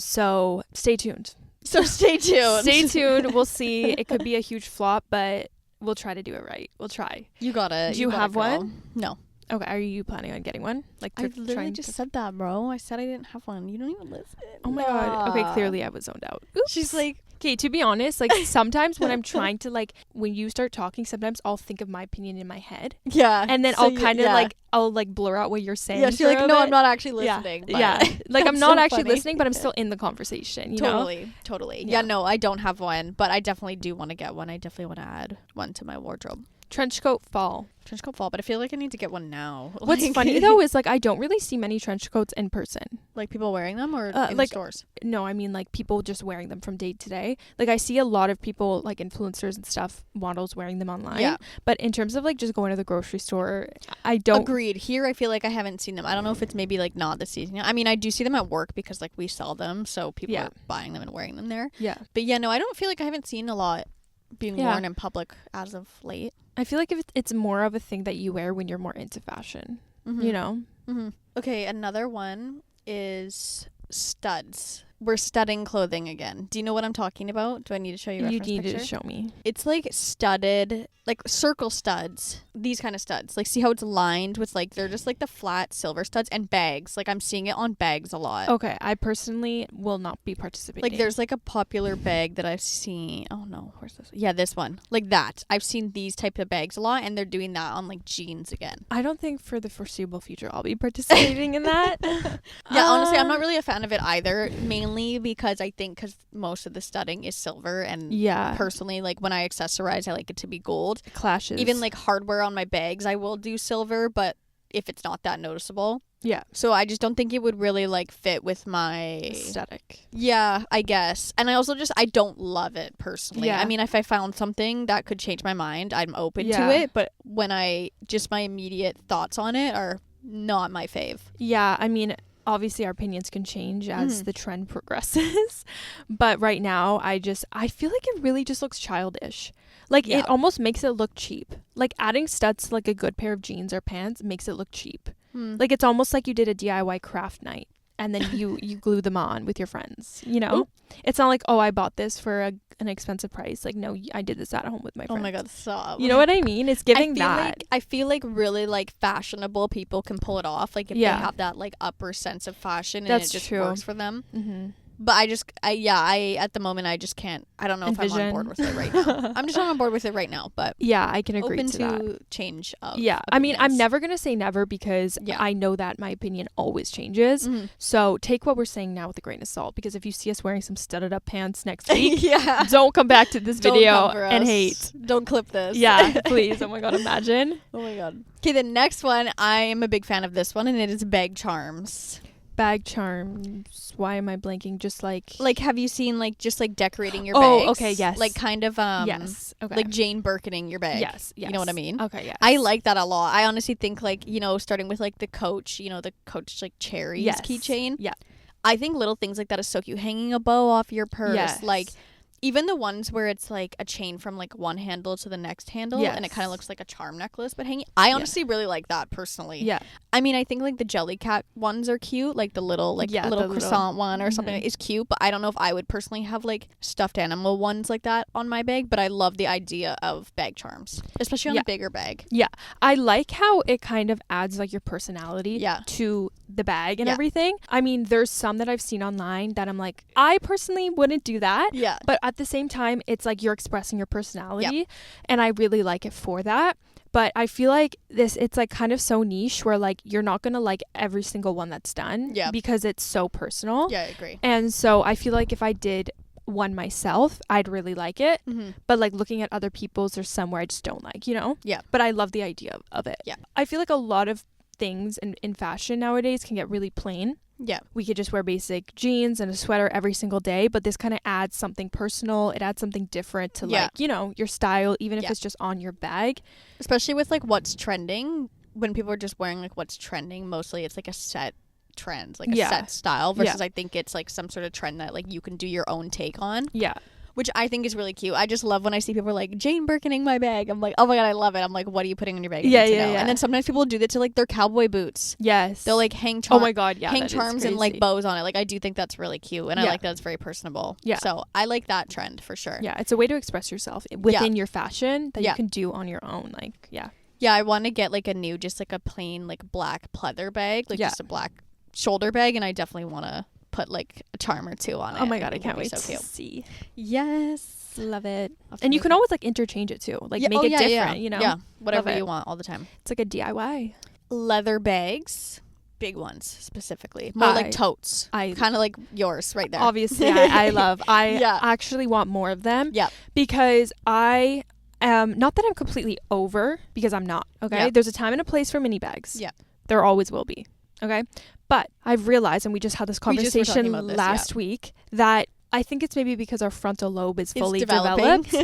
So stay tuned. Stay tuned. We'll see. It could be a huge flop, but we'll try to do it right. We'll try. You gotta. Do you have one? No. Okay. Are you planning on getting one? Like, I literally just said that, bro. I said I didn't have one. You don't even listen. Oh my god. Okay. Clearly, I was zoned out. Oops. She's like, okay. To be honest, like sometimes when I'm trying to when you start talking, sometimes I'll think of my opinion in my head. Yeah. And then I'll kind of I'll blur out what you're saying. Yeah. She's like, no, I'm not actually listening. Yeah. Like, I'm not actually listening, but I'm still in the conversation. You know? Totally. Yeah. No, I don't have one, but I definitely do want to get one. I definitely want to add one to my wardrobe. Trench coat fall, but I feel like I need to get one now. What's funny though is I don't really see many trench coats in person. Like, people wearing them or in the stores? No, I mean people just wearing them from day to day. Like, I see a lot of people, like influencers and stuff, models wearing them online. Yeah. But in terms of just going to the grocery store, I don't. Agreed. Here, I feel like I haven't seen them. I don't know if it's maybe not the season. I mean, I do see them at work because we sell them, so people are buying them and wearing them there. Yeah. But yeah, no, I don't feel like I haven't seen a lot being worn in public as of late. I feel like it's more of a thing that you wear when you're more into fashion, you know? Mm-hmm. Okay, another one is studs. We're studding clothing again. Do you know what I'm talking about? Do I need to show you a reference picture? You need to show me. It's studded, circle studs. These kind of studs. See how it's lined with they're just the flat silver studs and bags. I'm seeing it on bags a lot. Okay, I personally will not be participating. There's a popular bag that I've seen. Oh no, where's this? Yeah, this one. That. I've seen these type of bags a lot, and they're doing that on jeans again. I don't think for the foreseeable future I'll be participating in that. Yeah, honestly, I'm not really a fan of it either. Mainly because I think most of the studding is silver, and personally, when I accessorize, I like it to be gold. Clashes. Even hardware on my bags, I will do silver, but if it's not that noticeable. Yeah. So I just don't think it would really fit with my aesthetic. Yeah, I guess. And I also I don't love it personally. Yeah. I mean, if I found something that could change my mind, I'm open to it. But when my immediate thoughts on it are not my fave. Yeah, I mean, obviously our opinions can change as the trend progresses, but right now I feel like it really just looks childish. It almost makes it look cheap. Adding studs to a good pair of jeans or pants makes it look cheap. It's almost like you did a DIY craft night and then you glue them on with your friends, you know? Ooh. It's not like, oh, I bought this for an expensive price. Like, no, I did this at home with my friends. Oh my God, stop. You know what I mean? It's giving that. I feel like really like fashionable people can pull it off. Like if they have that like upper sense of fashion and it just works for them. Mm-hmm. But I at the moment I just can't. I don't know if I'm on board with it right now. I'm just not on board with it right now. But yeah, I can agree open to that. Change of opinions. I mean, I'm never gonna say never because I know that my opinion always changes. Mm-hmm. So take what we're saying now with a grain of salt, because if you see us wearing some studded up pants next week, don't come back to this video and hate. Don't clip this. Yeah, please. Oh my God, imagine. Oh my God. Okay, the next one, I am a big fan of this one, and it is bag charms. Bag charms. Why am I blanking? Just like have you seen like just like decorating your bags? Oh, okay, yes. Like kind of yes, okay. Like Jane Birkining your bag. Yes. You know what I mean? Okay, yes. I like that a lot. I honestly think like, you know, starting with like the Coach, you know, the Coach like cherries keychain. Yeah. I think little things like that is so cute. Hanging a bow off your purse. Yes. Like even the ones where it's like a chain from like one handle to the next handle and it kind of looks like a charm necklace but hanging. I honestly really like that personally. Yeah. I mean, I think like the Jellycat ones are cute, like the little little croissant one or something is cute, but I don't know if I would personally have like stuffed animal ones like that on my bag, but I love the idea of bag charms, especially on a bigger bag. Yeah. I like how it kind of adds like your personality to the bag and everything. I mean, there's some that I've seen online that I'm like, I personally wouldn't do that. Yeah. But at the same time, it's like you're expressing your personality and I really like it for that. But I feel like it's like kind of so niche where like you're not going to like every single one that's done because it's so personal. Yeah, I agree. And so I feel like if I did one myself, I'd really like it. Mm-hmm. But like looking at other people's, there's some where I just don't like, you know? Yeah. But I love the idea of it. Yeah. I feel like a lot of things in fashion nowadays can get really plain. Yeah. We could just wear basic jeans and a sweater every single day, but this kind of adds something personal. It adds something different to like, you know, your style, even if it's just on your bag. Especially with like what's trending, when people are just wearing like what's trending, mostly it's like a set trend, like a set style versus I think it's like some sort of trend that like you can do your own take on. Yeah. Which I think is really cute. I just love when I see people like, Jane Birkining my bag. I'm like, oh my God, I love it. I'm like, what are you putting on your bag? Yeah. And then sometimes people do that to like their cowboy boots. Yes. They'll like hang oh my God, hang charms and like bows on it. Like I do think that's really cute. And I like that it's very personable. Yeah. So I like that trend for sure. Yeah. It's a way to express yourself within your fashion that you can do on your own. Like, yeah. Yeah. I want to get like a new, just like a plain like black pleather bag. Like just a black shoulder bag. And I definitely want to put like a charm or two on it. Oh my God, I can't wait to see. Yes. Love it. And you can always like interchange it too. Like make it different, you know? Yeah. Whatever you want all the time. It's like a DIY. Leather bags. Big ones specifically. More like totes. Kind of like yours right there. Obviously, I love. I actually want more of them. Yeah. Because I am, not that I'm completely over, because I'm not. Okay. There's a time and a place for mini bags. Yeah. There always will be. Okay. But I've realized, and we just had this conversation last week, that I think it's maybe because our frontal lobe is fully developed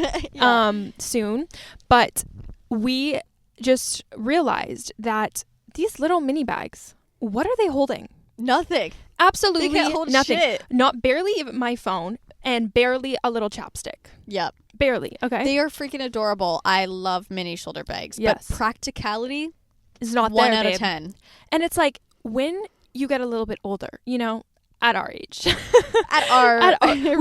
soon. But we just realized that these little mini bags, what are they holding? Nothing. Absolutely they can't hold nothing. Shit. Not barely even my phone, and barely a little chapstick. Yep. Barely. Okay. They are freaking adorable. I love mini shoulder bags. Yes. But practicality is not 1 there, out babe. of 10. And it's like when you get a little bit older, you know, at our age, at our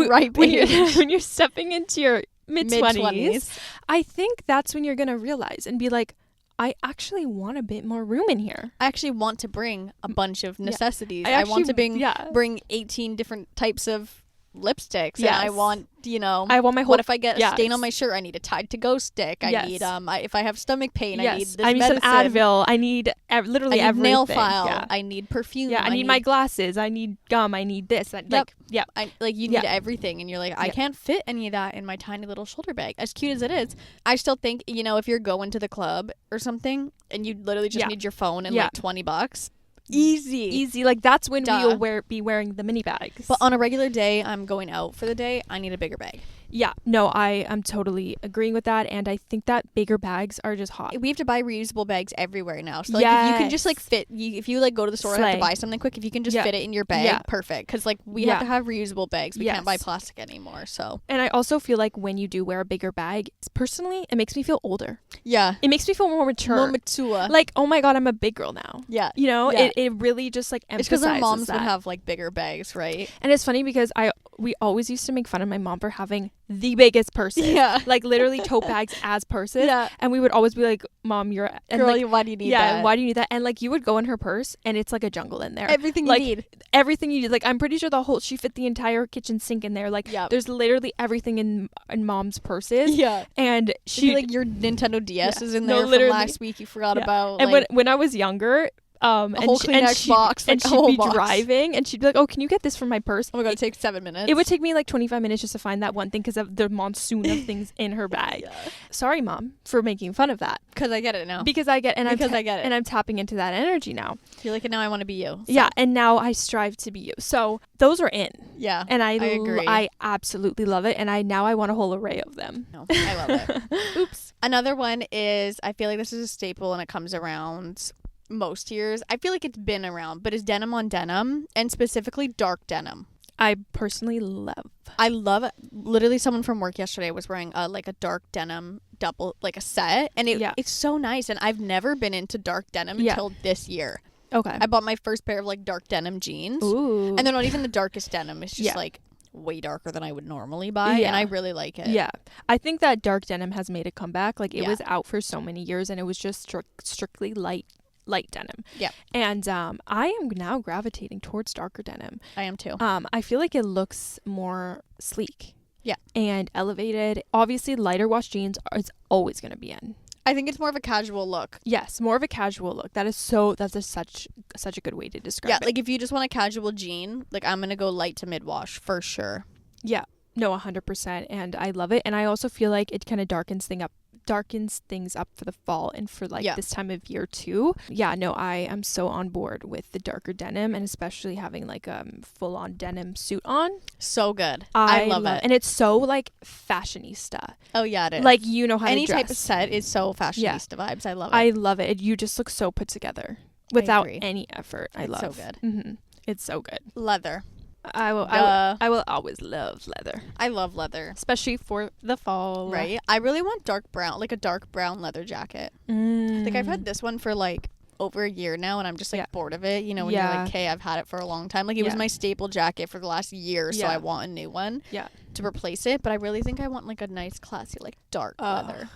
ripe age, when you're stepping into your mid-20s, I think that's when you're going to realize and be like, I actually want a bit more room in here. I actually want to bring a bunch of necessities. I want to bring 18 different types of lipsticks. Yes. And I want, you know, I want my whole, what if I get a stain on my shirt? I need a Tide to Go stick. I need if I have stomach pain, I need this I need medicine. some Advil. I need literally everything. Nail file. I need perfume. I need my glasses. I need gum. I need this. You need everything, and you're like, I can't fit any of that in my tiny little shoulder bag. As cute as it is, I still think, you know, if you're going to the club or something and you literally just need your phone and like $20. Easy. Like that's when we'll be wearing the mini bags. But on a regular day, I'm going out for the day, I need a bigger bag. Yeah, no, I am totally agreeing with that, and I think that bigger bags are just hot. We have to buy reusable bags everywhere now. So, like, if you can just, like, if you, like, go to the store and have to buy something quick, if you can just fit it in your bag, perfect. Because, like, we have to have reusable bags. We can't buy plastic anymore, so. And I also feel like when you do wear a bigger bag, personally, it makes me feel older. Yeah. It makes me feel more mature. More mature. Like, oh my God, I'm a big girl now. Yeah. You know, it really just, like, emphasizes it's because our moms would have, like, bigger bags, right? And it's funny because we always used to make fun of my mom for having the biggest purses. Yeah. Like literally tote bags as purses. Yeah. And we would always be like, Mom, you're girl, like, why do you need that? Yeah, why do you need that? And like you would go in her purse and it's like a jungle in there. Everything like, you need. Everything you need. Like I'm pretty sure she fit the entire kitchen sink in there. Like there's literally everything in Mom's purses. Yeah. And she like your Nintendo DS is in there from last week you forgot about. And when I was younger, a whole Kleenex box, and she'd be driving and she'd be like, oh, can you get this from my purse? Oh my God, it takes 7 minutes. It would take me like 25 minutes just to find that one thing because of the monsoon of things in her bag. Sorry, Mom, for making fun of that. Because I get it now. I get it. And I'm tapping into that energy now. You're like, now I want to be you. So. Yeah, and now I strive to be you. So those are in. Yeah, and I agree. I absolutely love it, and I want a whole array of them. No, I love it. Oops. Another one is, I feel like this is a staple and it comes around most years. I feel like it's been around, but it's denim on denim, and specifically dark denim. I personally love it. Literally someone from work yesterday was wearing a dark denim double, like a set, and it's so nice, and I've never been into dark denim until this year. Okay. I bought my first pair of like dark denim jeans. Ooh. And they're not even the darkest denim. It's just like way darker than I would normally buy, and I really like it. Yeah. I think that dark denim has made a comeback. Like it was out for so many years and it was just strictly light denim. Yeah. And I am now gravitating towards darker denim. I am too. I feel like it looks more sleek. Yeah. And elevated. Obviously lighter wash jeans is always going to be in. I think it's more of a casual look. Yes, more of a casual look. That's such a good way to describe it. Yeah, like if you just want a casual jean, like I'm going to go light to mid wash for sure. Yeah. No, 100%, and I love it. And I also feel like it kind of darkens things up for the fall and for like this time of year too. Yeah, no, I am so on board with the darker denim, and especially having like a full-on denim suit on. So good. I love it. And it's so like fashionista. Oh yeah, it is. Like you know how any to dress. type of set is so fashionista vibes. I love it. I love it. You just look so put together without any effort. It's so good. Mm-hmm. It's so good. Leather. I will always love leather. I love leather, especially for the fall. Right. I really want dark brown, like a dark brown leather jacket. Like I've had this one for like over a year now, and I'm just like bored of it. You know, when you're like, hey, I've had it for a long time. Like it was my staple jacket for the last year, so I want a new one. Yeah. To replace it, but I really think I want like a nice, classy, like dark leather.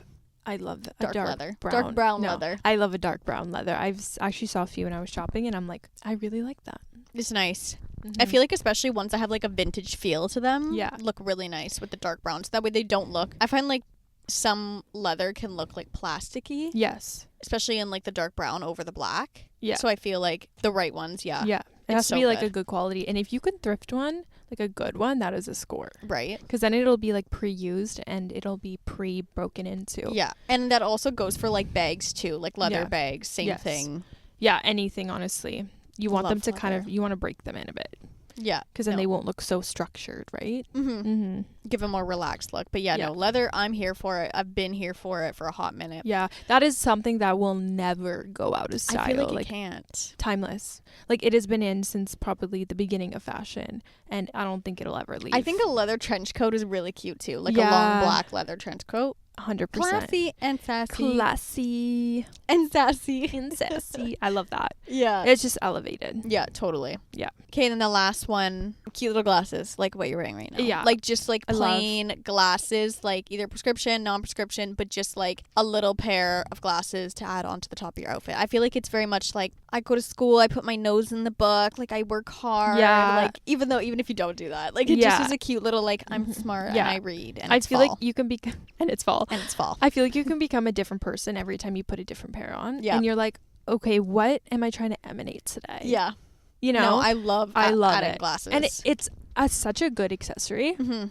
I love that. Dark leather. Dark brown leather. I love a dark brown leather. I've actually saw a few when I was shopping, and I'm like, I really like that. It's nice. I feel like especially ones that have like a vintage feel to them look really nice with the dark browns. That way they don't look, I find like some leather can look like plasticky. Yes. Especially in like the dark brown over the black. Yeah. So I feel like the right ones, Yeah. It has to be like a good quality. And if you can thrift one, like a good one, that is a score. Right. Because then it'll be like pre-used and it'll be pre-broken into. Yeah. And that also goes for like bags too. Like leather bags, same thing. Yeah, anything, honestly. You want them to you want to break them in a bit. Yeah. Because then they won't look so structured, right? Give a more relaxed look. But no, leather, I'm here for it. I've been here for it for a hot minute. Yeah. That is something that will never go out of style. I feel like it can't. Timeless. Like it has been in since probably the beginning of fashion, and I don't think it'll ever leave. I think a leather trench coat is really cute too. Like a long black leather trench coat. 100%. Classy and sassy. Classy and sassy. And sassy. I love that. Yeah. It's just elevated. Yeah, totally. Yeah. Okay, then the last one, cute little glasses, like what you're wearing right now. Yeah. Like just like plain glasses, like either prescription, non-prescription, but just like a little pair of glasses to add on to the top of your outfit. I feel like it's very much like I go to school, I put my nose in the book, like I work hard. Yeah. Like even if you don't do that, like it just is a cute little like I'm smart and I read and I feel like you can be and it's fall. And it's fall. I feel like you can become a different person every time you put a different pair on. Yeah. And you're like, okay, what am I trying to emanate today? Yeah. You know? No, I love adding glasses. And it's such a good accessory. Mm-hmm.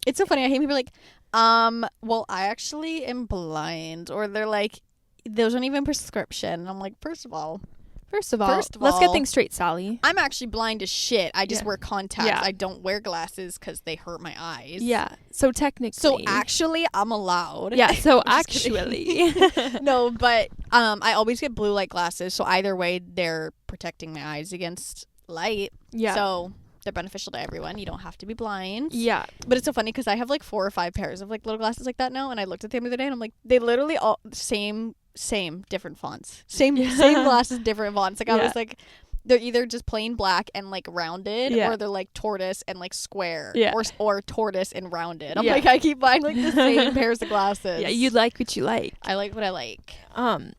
It's so funny. I hate people like, well, I actually am blind. Or they're like, those aren't even prescription. And I'm like, first of all, First of all, let's get things straight, Sally. I'm actually blind as shit. I just wear contacts. Yeah. I don't wear glasses because they hurt my eyes. Yeah. So technically. So actually, I'm allowed. Yeah. So actually. No, but I always get blue light glasses. So either way, they're protecting my eyes against light. Yeah. So they're beneficial to everyone. You don't have to be blind. Yeah. But it's so funny because I have like 4 or 5 pairs of like little glasses like that now. And I looked at them the other day and I'm like, they literally all same different fonts, same glasses, different fonts. Like I was like, they're either just plain black and like rounded, or they're like tortoise and like square, or tortoise and rounded. I'm like, I keep buying like the same pairs of glasses. Yeah, you like what you like. I like what I like.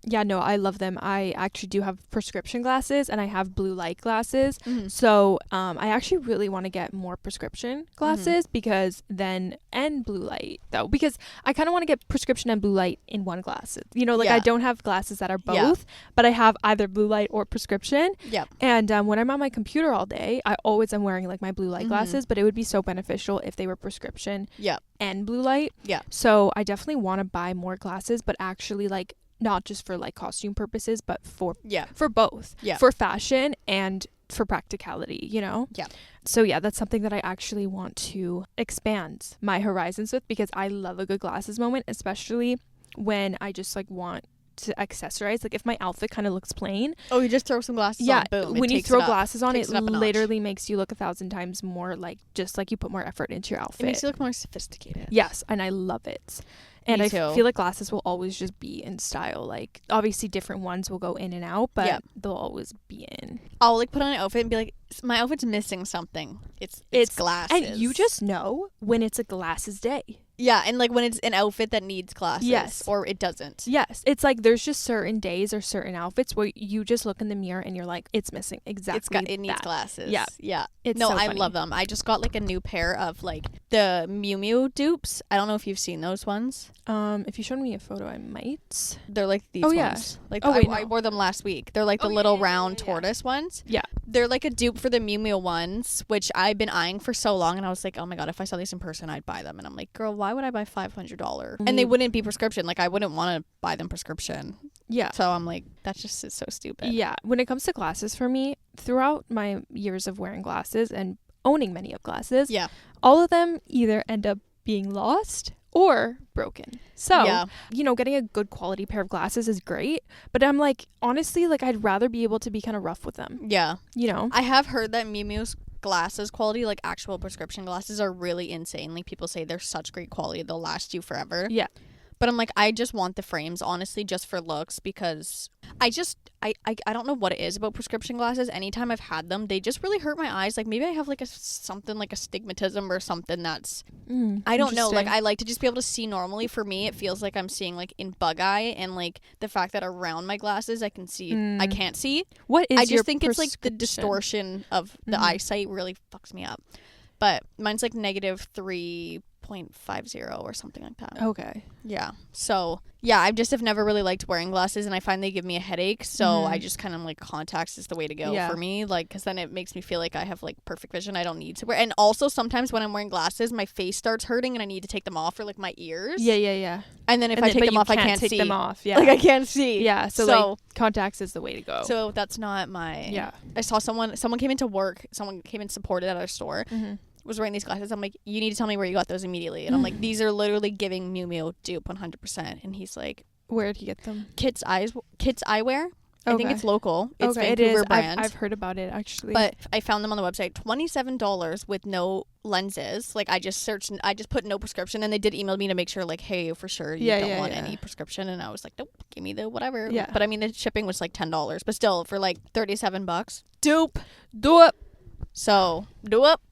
Yeah, no, I love them. I actually do have prescription glasses and I have blue light glasses. So I actually really want to get more prescription glasses because and blue light though, because I kind of want to get prescription and blue light in one glasses. You know, like I don't have glasses that are both, but I have either blue light or prescription. Yeah. And when I'm on my computer all day, I always am wearing like my blue light glasses, but it would be so beneficial if they were prescription and blue light. Yeah. So I definitely want to buy more glasses, but actually like not just for like costume purposes, but for both. Yeah. For fashion and for practicality, you know? Yeah. So yeah, that's something that I actually want to expand my horizons with because I love a good glasses moment, especially when I just like want to accessorize. Like if my outfit kind of looks plain, you just throw some glasses on. Boom, when you throw glasses on, it literally makes you look 1,000 times more like, just like you put more effort into your outfit. It makes you look more sophisticated. Yes, and I love it. And I feel like glasses will always just be in style. Like obviously different ones will go in and out, but they'll always be in. I'll like put on an outfit and be like, my outfit's missing something. It's glasses. And you just know when it's a glasses day. Yeah, and like when it's an outfit that needs glasses, or it doesn't. Yes, it's like there's just certain days or certain outfits where you just look in the mirror and you're like, it's missing exactly. It needs glasses. Yeah, yeah. I love them. I just got like a new pair of like the Miu Miu dupes. I don't know if you've seen those ones. If you showed me a photo, I might. They're like these ones. Yeah. Like I wore them last week. They're like the little round tortoise ones. Yeah. They're like a dupe for the Miu Miu ones, which I've been eyeing for so long, and I was like, oh my god, if I saw these in person, I'd buy them. And I'm like, girl, why would I buy $500? And they wouldn't be prescription. Like I wouldn't want to buy them prescription. Yeah. So I'm like, that's just so stupid. Yeah. When it comes to glasses for me, throughout my years of wearing glasses and owning many of glasses, all of them either end up being lost or broken. So, you know, getting a good quality pair of glasses is great, but I'm like, honestly, like I'd rather be able to be kind of rough with them. Yeah. You know? I have heard that Miu Miu's glasses quality, like actual prescription glasses, are really insane. Like people say they're such great quality, they'll last you forever. Yeah. But I'm like, I just want the frames, honestly, just for looks, because I don't know what it is about prescription glasses. Anytime I've had them, they just really hurt my eyes. Like maybe I have like something like astigmatism or something that's I don't know. Like I like to just be able to see normally. For me, it feels like I'm seeing like in bug eye, and like the fact that around my glasses I can see I can't see. What is I just think it's like the distortion of the eyesight really fucks me up. But mine's like -3.50 or something like that. Okay. Yeah. So yeah, I just have never really liked wearing glasses, and I find they give me a headache. So I just kind of like contacts is the way to go for me. Like, because then it makes me feel like I have like perfect vision. I don't need to wear. And also sometimes when I'm wearing glasses, my face starts hurting and I need to take them off, or like my ears. Yeah. And then if I take them off, I can't see them off. Yeah. Like I can't see. Yeah. So like contacts is the way to go. So that's not my. Yeah. I saw someone came into work. Someone came and supported at our store. Was wearing these glasses. I'm like, you need to tell me where you got those immediately. And I'm like, these are literally giving Miu Miu dupe 100%. And he's like, where did he get them? Kits Eyewear. I think it's local. It's Vancouver it is. brand. I've heard about it actually. But I found them on the website. $27 with no lenses. Like I just searched. I just put no prescription, and they did email me to make sure, like, hey, for sure you don't want any prescription. And I was like, nope, give me the whatever. Yeah. But I mean, the shipping was like $10, but still for like $37. Dupe. So, do up.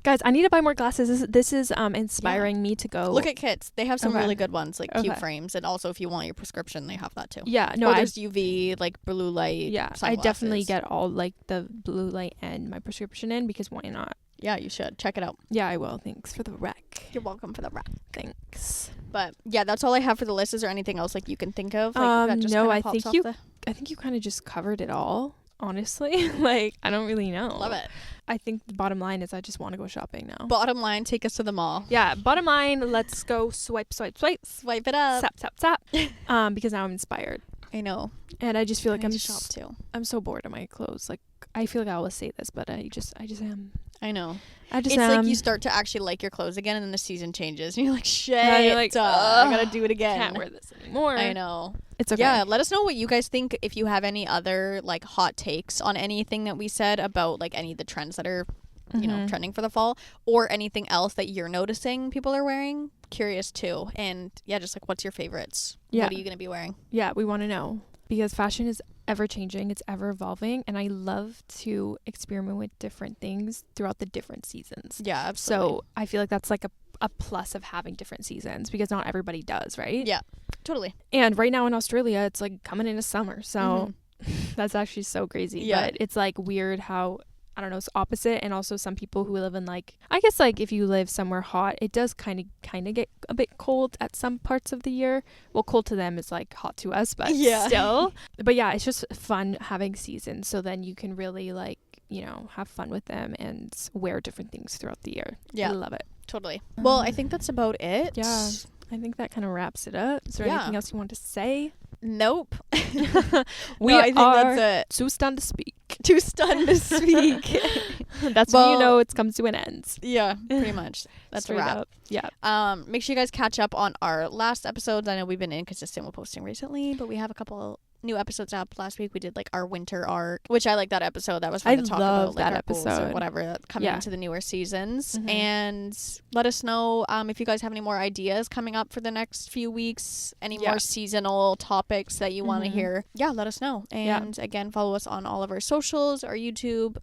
Guys, I need to buy more glasses. This is inspiring me to go. Look at Kits. They have some really good ones, like cute frames. And also, if you want your prescription, they have that too. Yeah, no, there's UV, like blue light. Yeah, sunglasses. I definitely get all like the blue light and my prescription in, because why not? Yeah, you should. Check it out. Yeah, I will. Thanks for the rec. You're welcome for the rec. Thanks. But yeah, that's all I have for the list. Is there anything else like you can think of? Like, that just no, I think you kind of just covered it all. Honestly, like I don't really know. Love it. I think the bottom line is I just want to go shopping now. Bottom line, take us to the mall. Yeah, bottom line, let's go swipe it up. Tap. Because now I'm inspired. I know. And I just feel like I'm shop too. I'm so bored of my clothes. Like, I feel like I always say this, but I just am. I know. It's like you start to actually like your clothes again, and then the season changes, and you're like, shit, you're like, I gotta do it again. Can't wear this anymore. I know. It's okay. Yeah, let us know what you guys think. If you have any other like hot takes on anything that we said about like any of the trends that are, you know, trending for the fall, or anything else that you're noticing people are wearing. Curious too. And yeah, just like, what's your favorites? Yeah. What are you gonna be wearing? Yeah, we want to know, because fashion is ever changing, it's ever evolving, and I love to experiment with different things throughout the different seasons. Yeah, absolutely. So I feel like that's like a plus of having different seasons, because not everybody does, right? Yeah, totally. And right now in Australia, it's like coming into summer, so that's actually so crazy. Yeah. But it's like weird how, I don't know, it's opposite. And also some people who live in, like, I guess like if you live somewhere hot, it does kind of get a bit cold at some parts of the year. Well, cold to them is like hot to us, but still. But yeah, it's just fun having seasons, so then you can really, like, you know, have fun with them and wear different things throughout the year. Yeah, I love it. Totally. Well, I think that's about it. Yeah, I think that kind of wraps it up. Is there anything else you want to say? Nope. I think that's it. Too stunned to speak. That's when you know it's come to an end. Yeah, pretty much. That's a wrap. Yeah. Make sure you guys catch up on our last episodes. I know we've been inconsistent with posting recently, but we have a couple new episodes up. Last week we did like our winter arc, which I like that episode. That was fun to talk about, like, that episode or whatever coming into the newer seasons. And let us know if you guys have any more ideas coming up for the next few weeks, any more seasonal topics that you want to hear. Yeah, let us know. And again, follow us on all of our socials, our YouTube,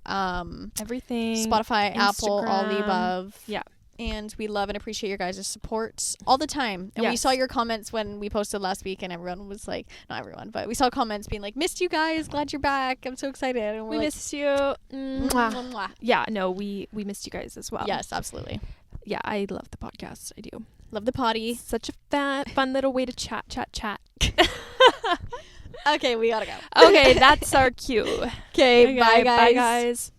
everything, Spotify, Instagram. Apple, all the above. Yeah. And we love and appreciate your guys' support all the time. And we saw your comments when we posted last week, and everyone was like, not everyone, but we saw comments being like, missed you guys, glad you're back, I'm so excited. And we missed you. Mwah. Mwah. Yeah, no, we missed you guys as well. Yes, absolutely. Yeah, I love the podcast. I do. Love the potty. Such a fun little way to chat. Okay, we gotta go. Okay, that's our cue. Okay, bye guys. Bye guys.